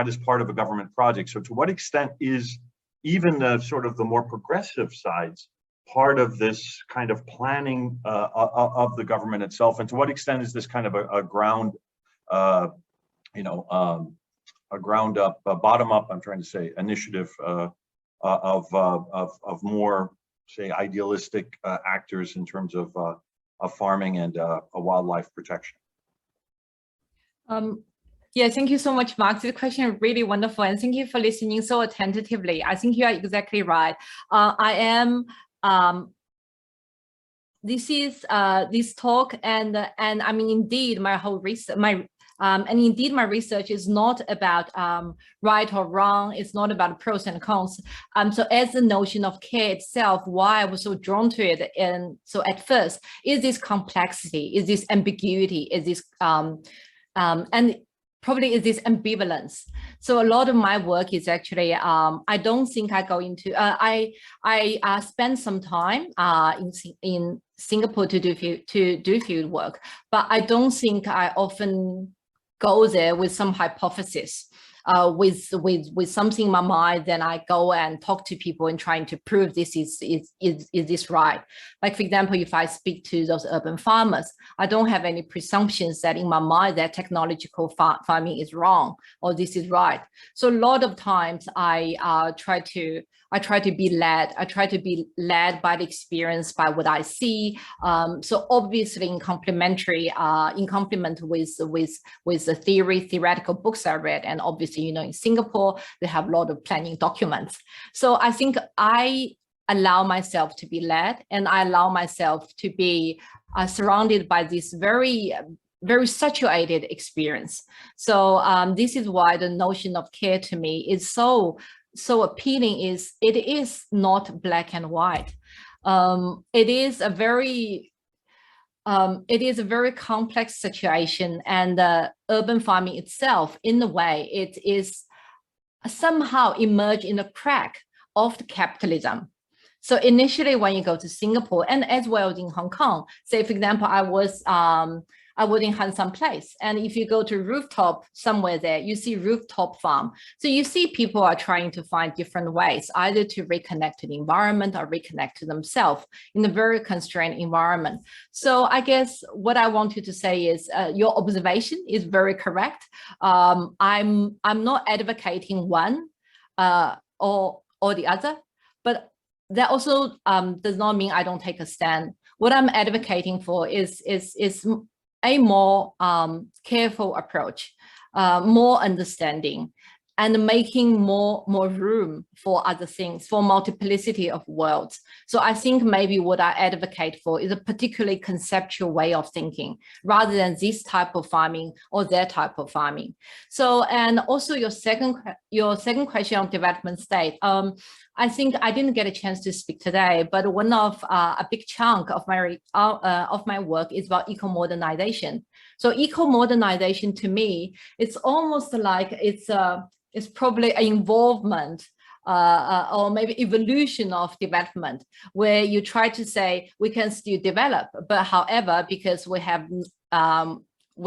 is part of a government project. So to what extent is even the sort of the more progressive sides part of this kind of planning of the government itself, and to what extent is this kind of a ground a ground up, bottom up, I'm trying to say, initiative of more, say, idealistic actors in terms of farming and a wildlife protection? Yeah, thank you so much, Mark. This question is really wonderful, and thank you for listening so attentively. I think you are exactly right. I am. This talk, and I mean, indeed, my whole research, my research is not about right or wrong. It's not about pros and cons. So as the notion of care itself, why I was so drawn to it, and so at first, is this complexity, is this ambiguity, is this and probably is this ambivalence. So a lot of my work is actually, I don't think I go into, I spend some time in Singapore to do field work, but I don't think I often go there with some hypothesis. With something in my mind, then I go and talk to people and trying to prove this is this right. Like, for example, if I speak to those urban farmers, I don't have any presumptions that in my mind that technological farming is wrong or this is right. So a lot of times I try to be led. I try to be led by the experience, by what I see. So obviously, in complement with the theoretical books I read, and obviously, you know, in Singapore they have a lot of planning documents. So I think I allow myself to be led, and I allow myself to be surrounded by this very saturated experience. So this is why the notion of care to me is so appealing. Is it is not black and white. It is a very complex situation, and urban farming itself, in a way, it is somehow emerged in the crack of the capitalism. So initially, when you go to Singapore, and as well as in Hong Kong, say, for example, I was in Han San Place, and if you go to rooftop somewhere there, you see rooftop farm. So you see people are trying to find different ways, either to reconnect to the environment or reconnect to themselves in a very constrained environment. So I guess what I wanted to say is your observation is very correct. I'm not advocating one or the other, but that also does not mean I don't take a stand. What I'm advocating for is a more careful approach, more understanding, and making more room for other things, for multiplicity of worlds. So I think maybe what I advocate for is a particularly conceptual way of thinking, rather than this type of farming or that type of farming. So, and also your second question on development state. I think I didn't get a chance to speak today, but one of a big chunk of my work is about eco-modernization. So eco-modernization, to me, it's almost like it's probably an involvement or maybe evolution of development, where you try to say we can still develop, but however, because we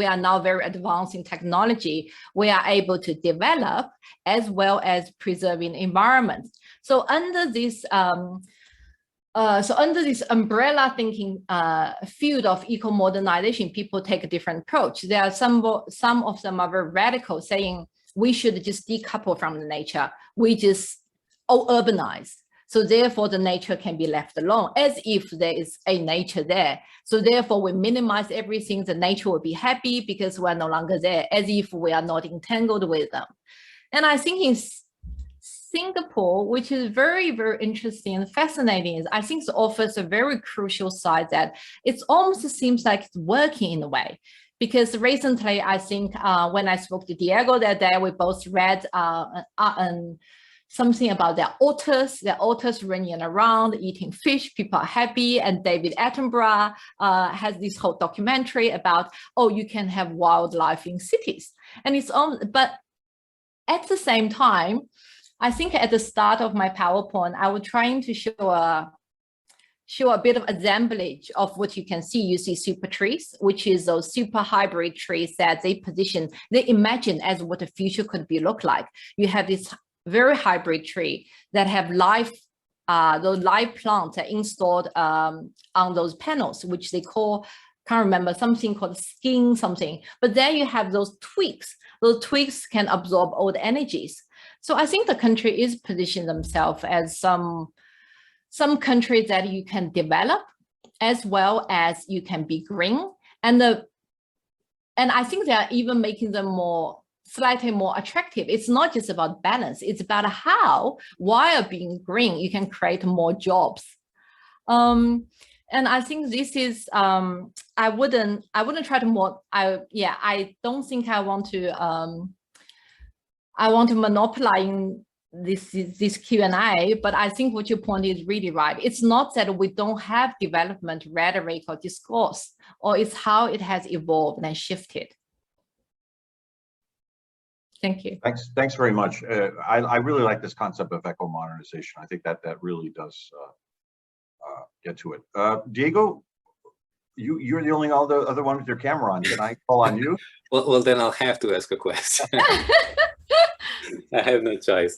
are now very advanced in technology, we are able to develop as well as preserving environment. So under this umbrella thinking field of eco-modernization, people take a different approach. There are some of them are very radical, saying we should just decouple from the nature. We just urbanize. So therefore the nature can be left alone, as if there is a nature there. So therefore we minimize everything, the nature will be happy because we're no longer there, as if we are not entangled with them. And I think in Singapore, which is very, very interesting and fascinating, is I think it offers a very crucial side that it almost seems like it's working in a way. Because recently, I think when I spoke to Diego that day, we both read something about their otters running around, eating fish, people are happy. And David Attenborough has this whole documentary about, oh, you can have wildlife in cities. And it's on, but at the same time, I think at the start of my PowerPoint, I was trying to show a bit of assemblage of what you can see. You see super trees, which is those super hybrid trees that they imagine as what the future could look like. You have this very hybrid tree that have those live plants are installed on those panels, which they call, can't remember, something called skin something. But then you have those twigs. Those twigs can absorb all the energies. So I think the country is positioning themselves as some countries that you can develop as well as you can be green. And I think they are even making them slightly more attractive. It's not just about balance, it's about how, while being green, you can create more jobs. And I think this is, I wouldn't try to I don't think I want to monopolize this Q&A, but I think what your point is really right. It's not that we don't have development rhetoric or discourse, or it's how it has evolved and shifted. Thank you. Thanks very much. I really like this concept of eco-modernization. I think that really does get to it. Diego, you're the only other one with your camera on. Can I call on you? Well, then I'll have to ask a question. I have no choice.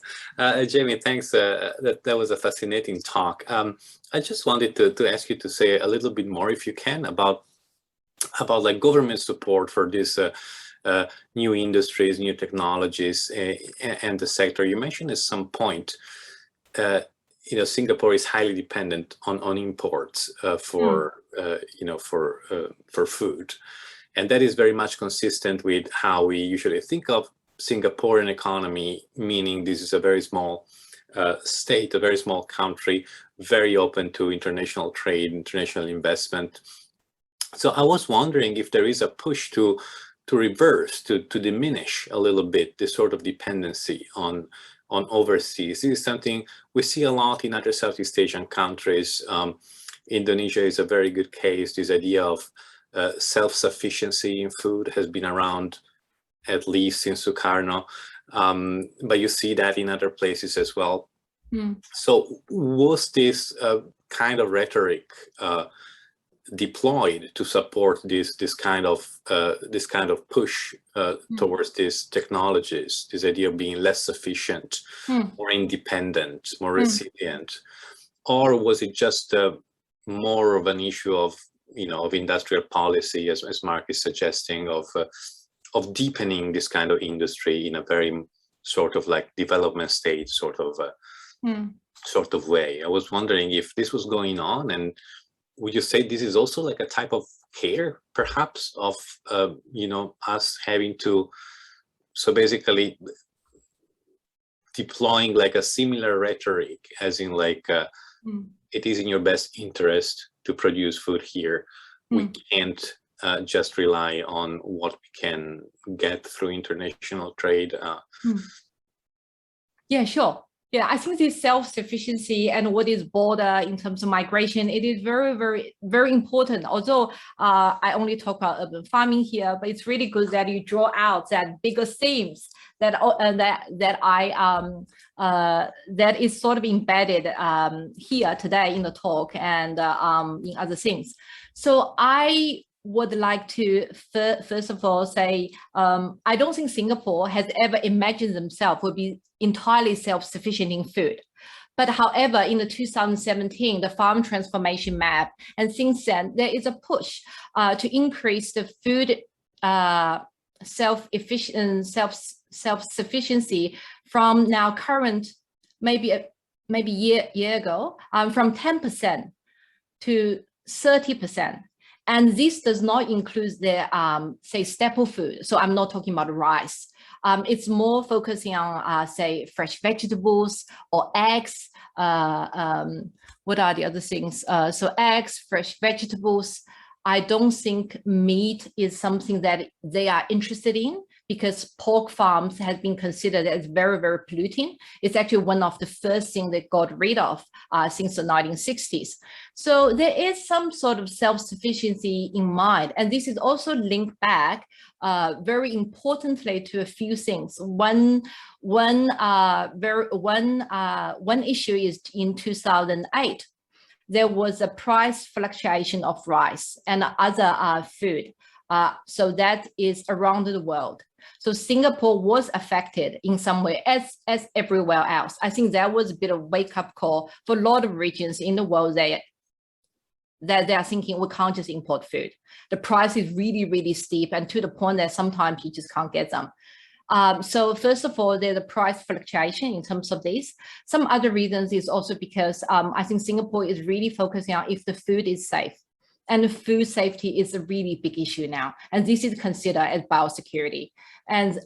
Jamie, thanks. That was a fascinating talk. I just wanted to ask you to say a little bit more, if you can, about like government support for this new industries, new technologies, and the sector. You mentioned at some point, Singapore is highly dependent on imports for food, and that is very much consistent with how we usually think of Singaporean economy, meaning this is a very small state, a very small country, very open to international trade, international investment. So I was wondering if there is a push to reverse, to diminish a little bit this sort of dependency on overseas. This is something we see a lot in other Southeast Asian countries. Indonesia is a very good case. This idea of self-sufficiency in food has been around at least since Sukarno, but you see that in other places as well. So was this kind of rhetoric deployed to support this kind of push towards these technologies, this idea of being less sufficient, more independent, more resilient, or was it just more of an issue of industrial policy, as Mark is suggesting, of deepening this kind of industry in a very sort of like development stage sort of way? I was wondering if this was going on, and would you say this is also like a type of care, perhaps, of us having to, so basically deploying like a similar rhetoric, as in like it is in your best interest to produce food here. We can't just rely on what we can get through international trade. Yeah, sure. Yeah, I think this self-sufficiency and what is border in terms of migration, it is very, very, very important. Although I only talk about urban farming here, but it's really good that you draw out that bigger themes that is sort of embedded here today in the talk and in other things. So I would like to first of all say, I don't think Singapore has ever imagined themselves would be entirely self-sufficient in food. But however, in the 2017, the farm transformation map, and since then, there is a push to increase the food self-sufficiency from now current, maybe year ago, from 10% to 30%. And this does not include the, say, staple food. So I'm not talking about rice. It's more focusing on, say, fresh vegetables or eggs. What are the other things? So eggs, fresh vegetables. I don't think meat is something that they are interested in, because pork farms has been considered as very, very polluting. It's actually one of the first things they got rid of since the 1960s. So there is some sort of self-sufficiency in mind. And this is also linked back very importantly to a few things. One issue is in 2008. There was a price fluctuation of rice and other food. So that is around the world. So Singapore was affected in some way as everywhere else. I think that was a bit of wake-up call for a lot of regions in the world that they are thinking we can't just import food. The price is really, really steep, and to the point that sometimes you just can't get them. So first of all, there's a price fluctuation in terms of this. Some other reasons is also because I think Singapore is really focusing on if the food is safe. And food safety is a really big issue now. And this is considered as biosecurity. And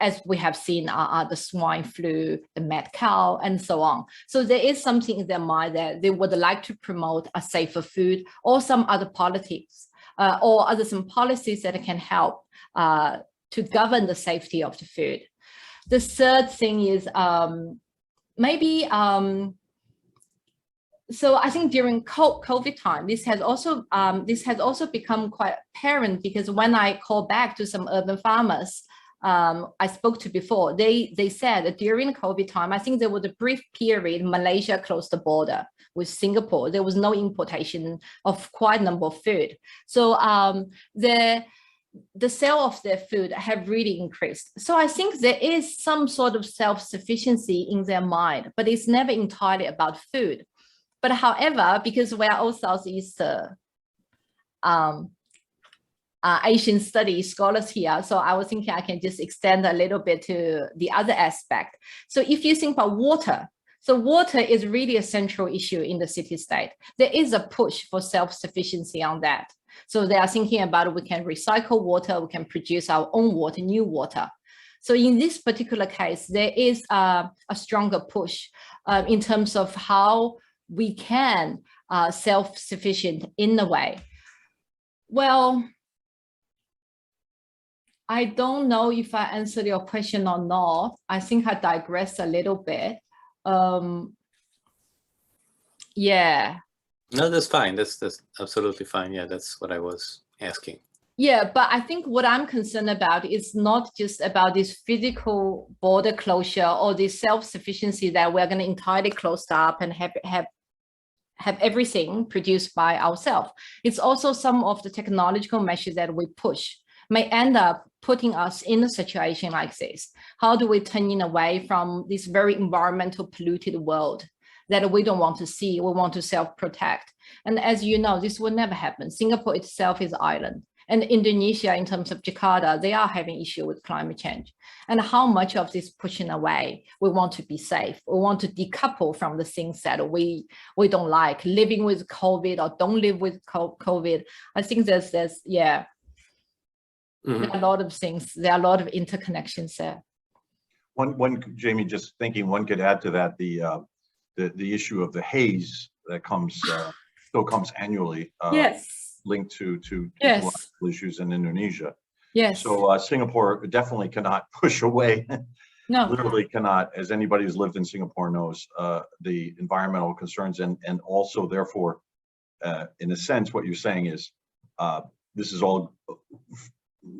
as we have seen, the swine flu, the mad cow, and so on. So there is something in their mind that they would like to promote a safer food, or some other politics, or some policies that can help to govern the safety of the food. The third thing is maybe, so I think during COVID time, this has also become quite apparent, because when I call back to some urban farmers, I spoke to before, they said that during COVID time, I think there was a brief period Malaysia closed the border with Singapore. There was no importation of quite a number of food. So the sale of their food have really increased. So I think there is some sort of self-sufficiency in their mind, but it's never entirely about food. But however, because we are all Southeast Asian studies scholars here, so I was thinking I can just extend a little bit to the other aspect. So if you think about water, so water is really a central issue in the city-state. There is a push for self-sufficiency on that. So they are thinking about we can recycle water, we can produce our own water, new water. So in this particular case, there is a stronger push in terms of how we can self-sufficient in a way. Well, I don't know if I answered your question or not. I think I digressed a little bit. Yeah. No, that's fine. That's absolutely fine. Yeah, that's what I was asking. Yeah, but I think what I'm concerned about is not just about this physical border closure or this self-sufficiency that we're going to entirely close up and have everything produced by ourselves. It's also some of the technological measures that we push may end up putting us in a situation like this. How do we turn away from this very environmental polluted world that we don't want to see? We want to self-protect. And as you know, this will never happen. Singapore itself is an island. And Indonesia, in terms of Jakarta, they are having issue with climate change. And how much of this pushing away, we want to be safe. We want to decouple from the things that we don't like, living with COVID or don't live with COVID. I think there's yeah, there are a lot of things. There are a lot of interconnections there. One, Jamie, just thinking one could add to that the issue of the haze that comes still comes annually. Yes. Linked to Yes. issues in Indonesia. Yes. So Singapore definitely cannot push away. No. Literally cannot, as anybody who's lived in Singapore knows, the environmental concerns and also therefore, in a sense, what you're saying is this is all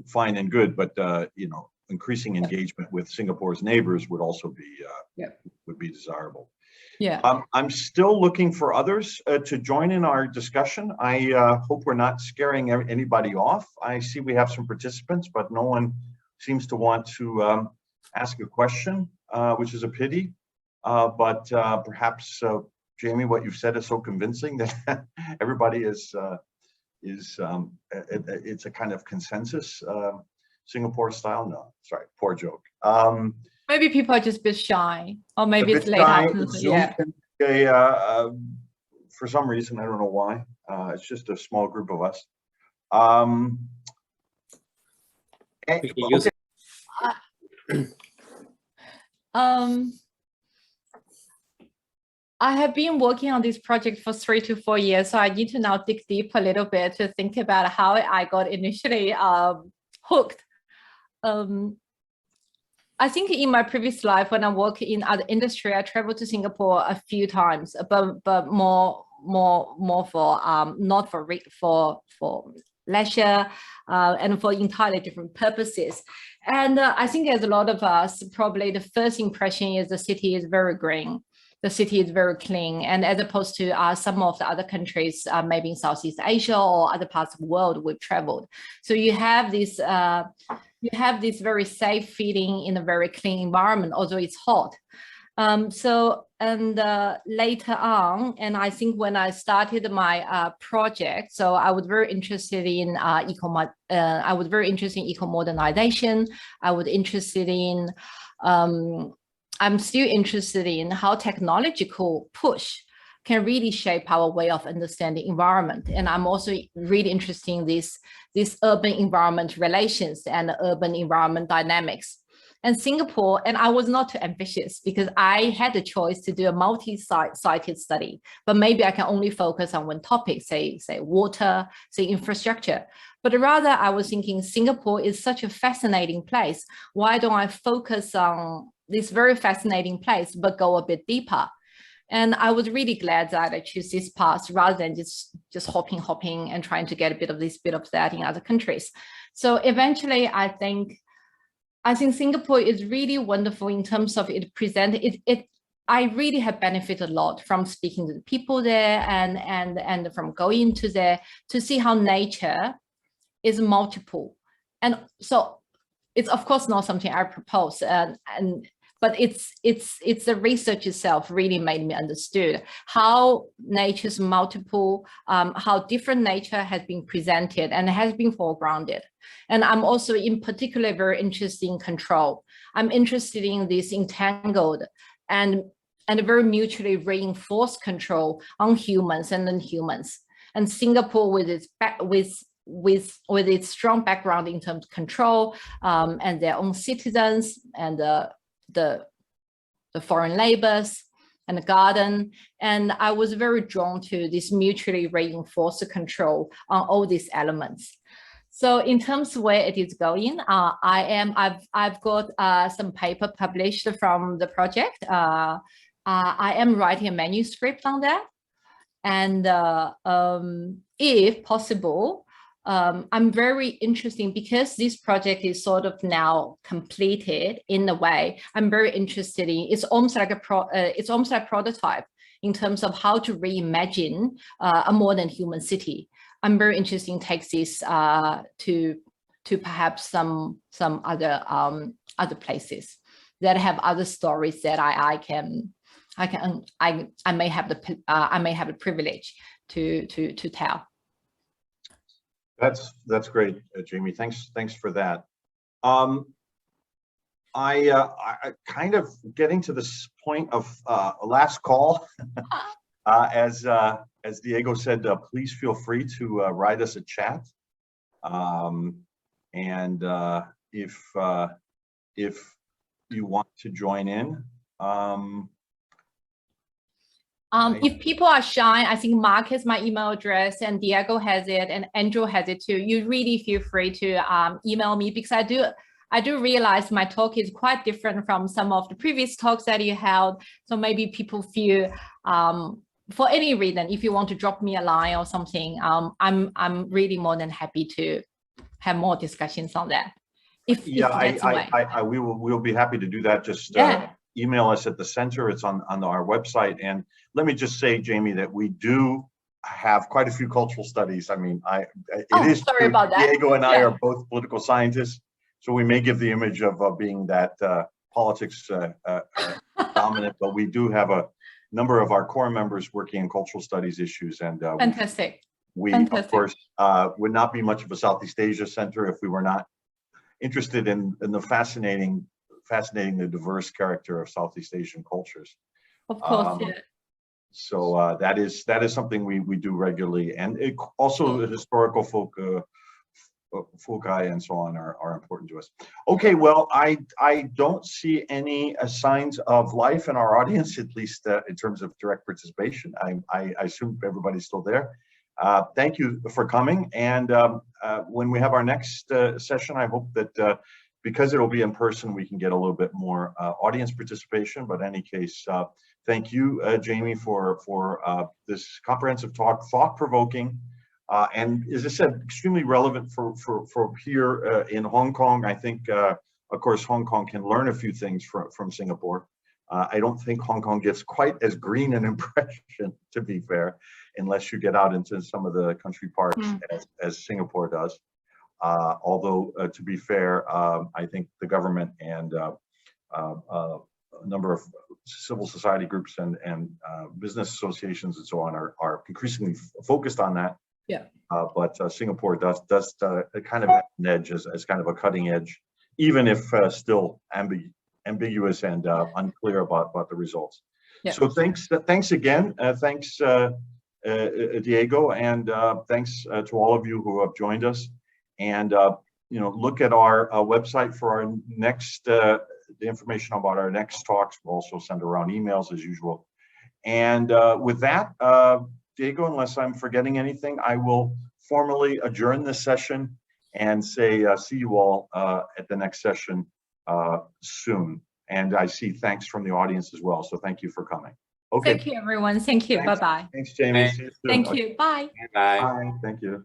fine and good, but you know, increasing engagement with Singapore's neighbors would also be would be desirable. Yeah. I'm still looking for others to join in our discussion. I hope we're not scaring anybody off. I see we have some participants, but no one seems to want to ask a question, which is a pity. But perhaps, Jamie, what you've said is so convincing that everybody is it's a kind of consensus, Singapore style. No, sorry, poor joke. Maybe people are just a bit shy, or maybe it's late afternoon. Yeah. For some reason, I don't know why. It's just a small group of us. I have been working on this project for 3 to 4 years, so I need to now dig deep a little bit to think about how I got initially hooked. I think in my previous life, when I work in other industry, I traveled to Singapore a few times, but more for not for leisure and for entirely different purposes. And I think as a lot of us, probably the first impression is the city is very green. The city is very clean, and as opposed to some of the other countries, maybe in Southeast Asia or other parts of the world we've traveled. So you have this very safe feeling in a very clean environment, although it's hot. Later on, and I think when I started my project, so I was very interested in eco-modernization. I'm still interested in how technological push can really shape our way of understanding environment. And I'm also really interested in this urban environment relations and urban environment dynamics. And Singapore, and I was not too ambitious because I had the choice to do a multi-sited study, but maybe I can only focus on one topic, say water, say infrastructure. But rather I was thinking Singapore is such a fascinating place. Why don't I focus on this very fascinating place, but go a bit deeper? And I was really glad that I choose this path rather than just hopping and trying to get a bit of this, bit of that in other countries. So eventually, I think I think Singapore is really wonderful in terms of it present it. I really have benefited a lot from speaking to the people there and from going to there to see how nature is multiple. And so it's of course not something I propose, but it's the research itself really made me understood how nature's multiple, how different nature has been presented and has been foregrounded. And I'm also in particular very interested in control. I'm interested in this entangled and very mutually reinforced control on humans and non-humans. And Singapore with its strong background in terms of control and their own citizens and the foreign labors and the garden. And I was very drawn to this mutually reinforced control on all these elements. So in terms of where it is going, I've got some paper published from the project. I am writing a manuscript on that. And if possible, I'm very interested because this project is sort of now completed in a way. I'm very interested in, it's almost like a prototype in terms of how to reimagine a modern human city. I'm very interested in take this to perhaps some other places that have other stories that I may have the privilege to tell. That's great, Jamie. Thanks for that. I kind of getting to this point of last call. As Diego said, please feel free to write us a chat. And if you want to join in. If people are shy, I think Mark has my email address and Diego has it and Andrew has it too. You really feel free to email me because I do realize my talk is quite different from some of the previous talks that you held. So maybe people feel, for any reason, if you want to drop me a line or something, I'm really more than happy to have more discussions on that. We'll be happy to do that. Just email us at the center. It's on our website. And let me just say, Jamie, that we do have quite a few cultural studies. I mean, sorry about that. Diego and I are both political scientists, so we may give the image of being that politics dominant, but we do have a number of our core members working in cultural studies issues. And fantastic. Of course, would not be much of a Southeast Asia center if we were not interested in the fascinating, the diverse character of Southeast Asian cultures. Of course, So that is something we do regularly, and also the historical foci and so on are important to us. Okay, well, I don't see any signs of life in our audience, at least in terms of direct participation. I assume everybody's still there. Thank you for coming, and when we have our next session, I hope that because it'll be in person, we can get a little bit more audience participation. But in any case, thank you, Jamie, for this comprehensive talk, thought-provoking, and as I said, extremely relevant for here in Hong Kong. I think, of course, Hong Kong can learn a few things from Singapore. I don't think Hong Kong gives quite as green an impression, to be fair, unless you get out into some of the country parks as Singapore does. Although, to be fair, I think the government and a number of civil society groups and business associations and so on are increasingly focused on that. Yeah. But Singapore does kind of have an edge as kind of a cutting edge, even if still ambiguous and unclear about the results. Yeah. So thanks again. Thanks, Diego, and thanks to all of you who have joined us. And look at our website for our next the information about our next talks. We'll also send around emails as usual. And with that, Diego, unless I'm forgetting anything, I will formally adjourn this session and say see you all at the next session soon. And I see thanks from the audience as well. So thank you for coming. Okay. Thank you, everyone. Thank you. Bye-bye. Thanks, Jamie. See you soon. Thank you. Bye. Bye. Bye. Thank you.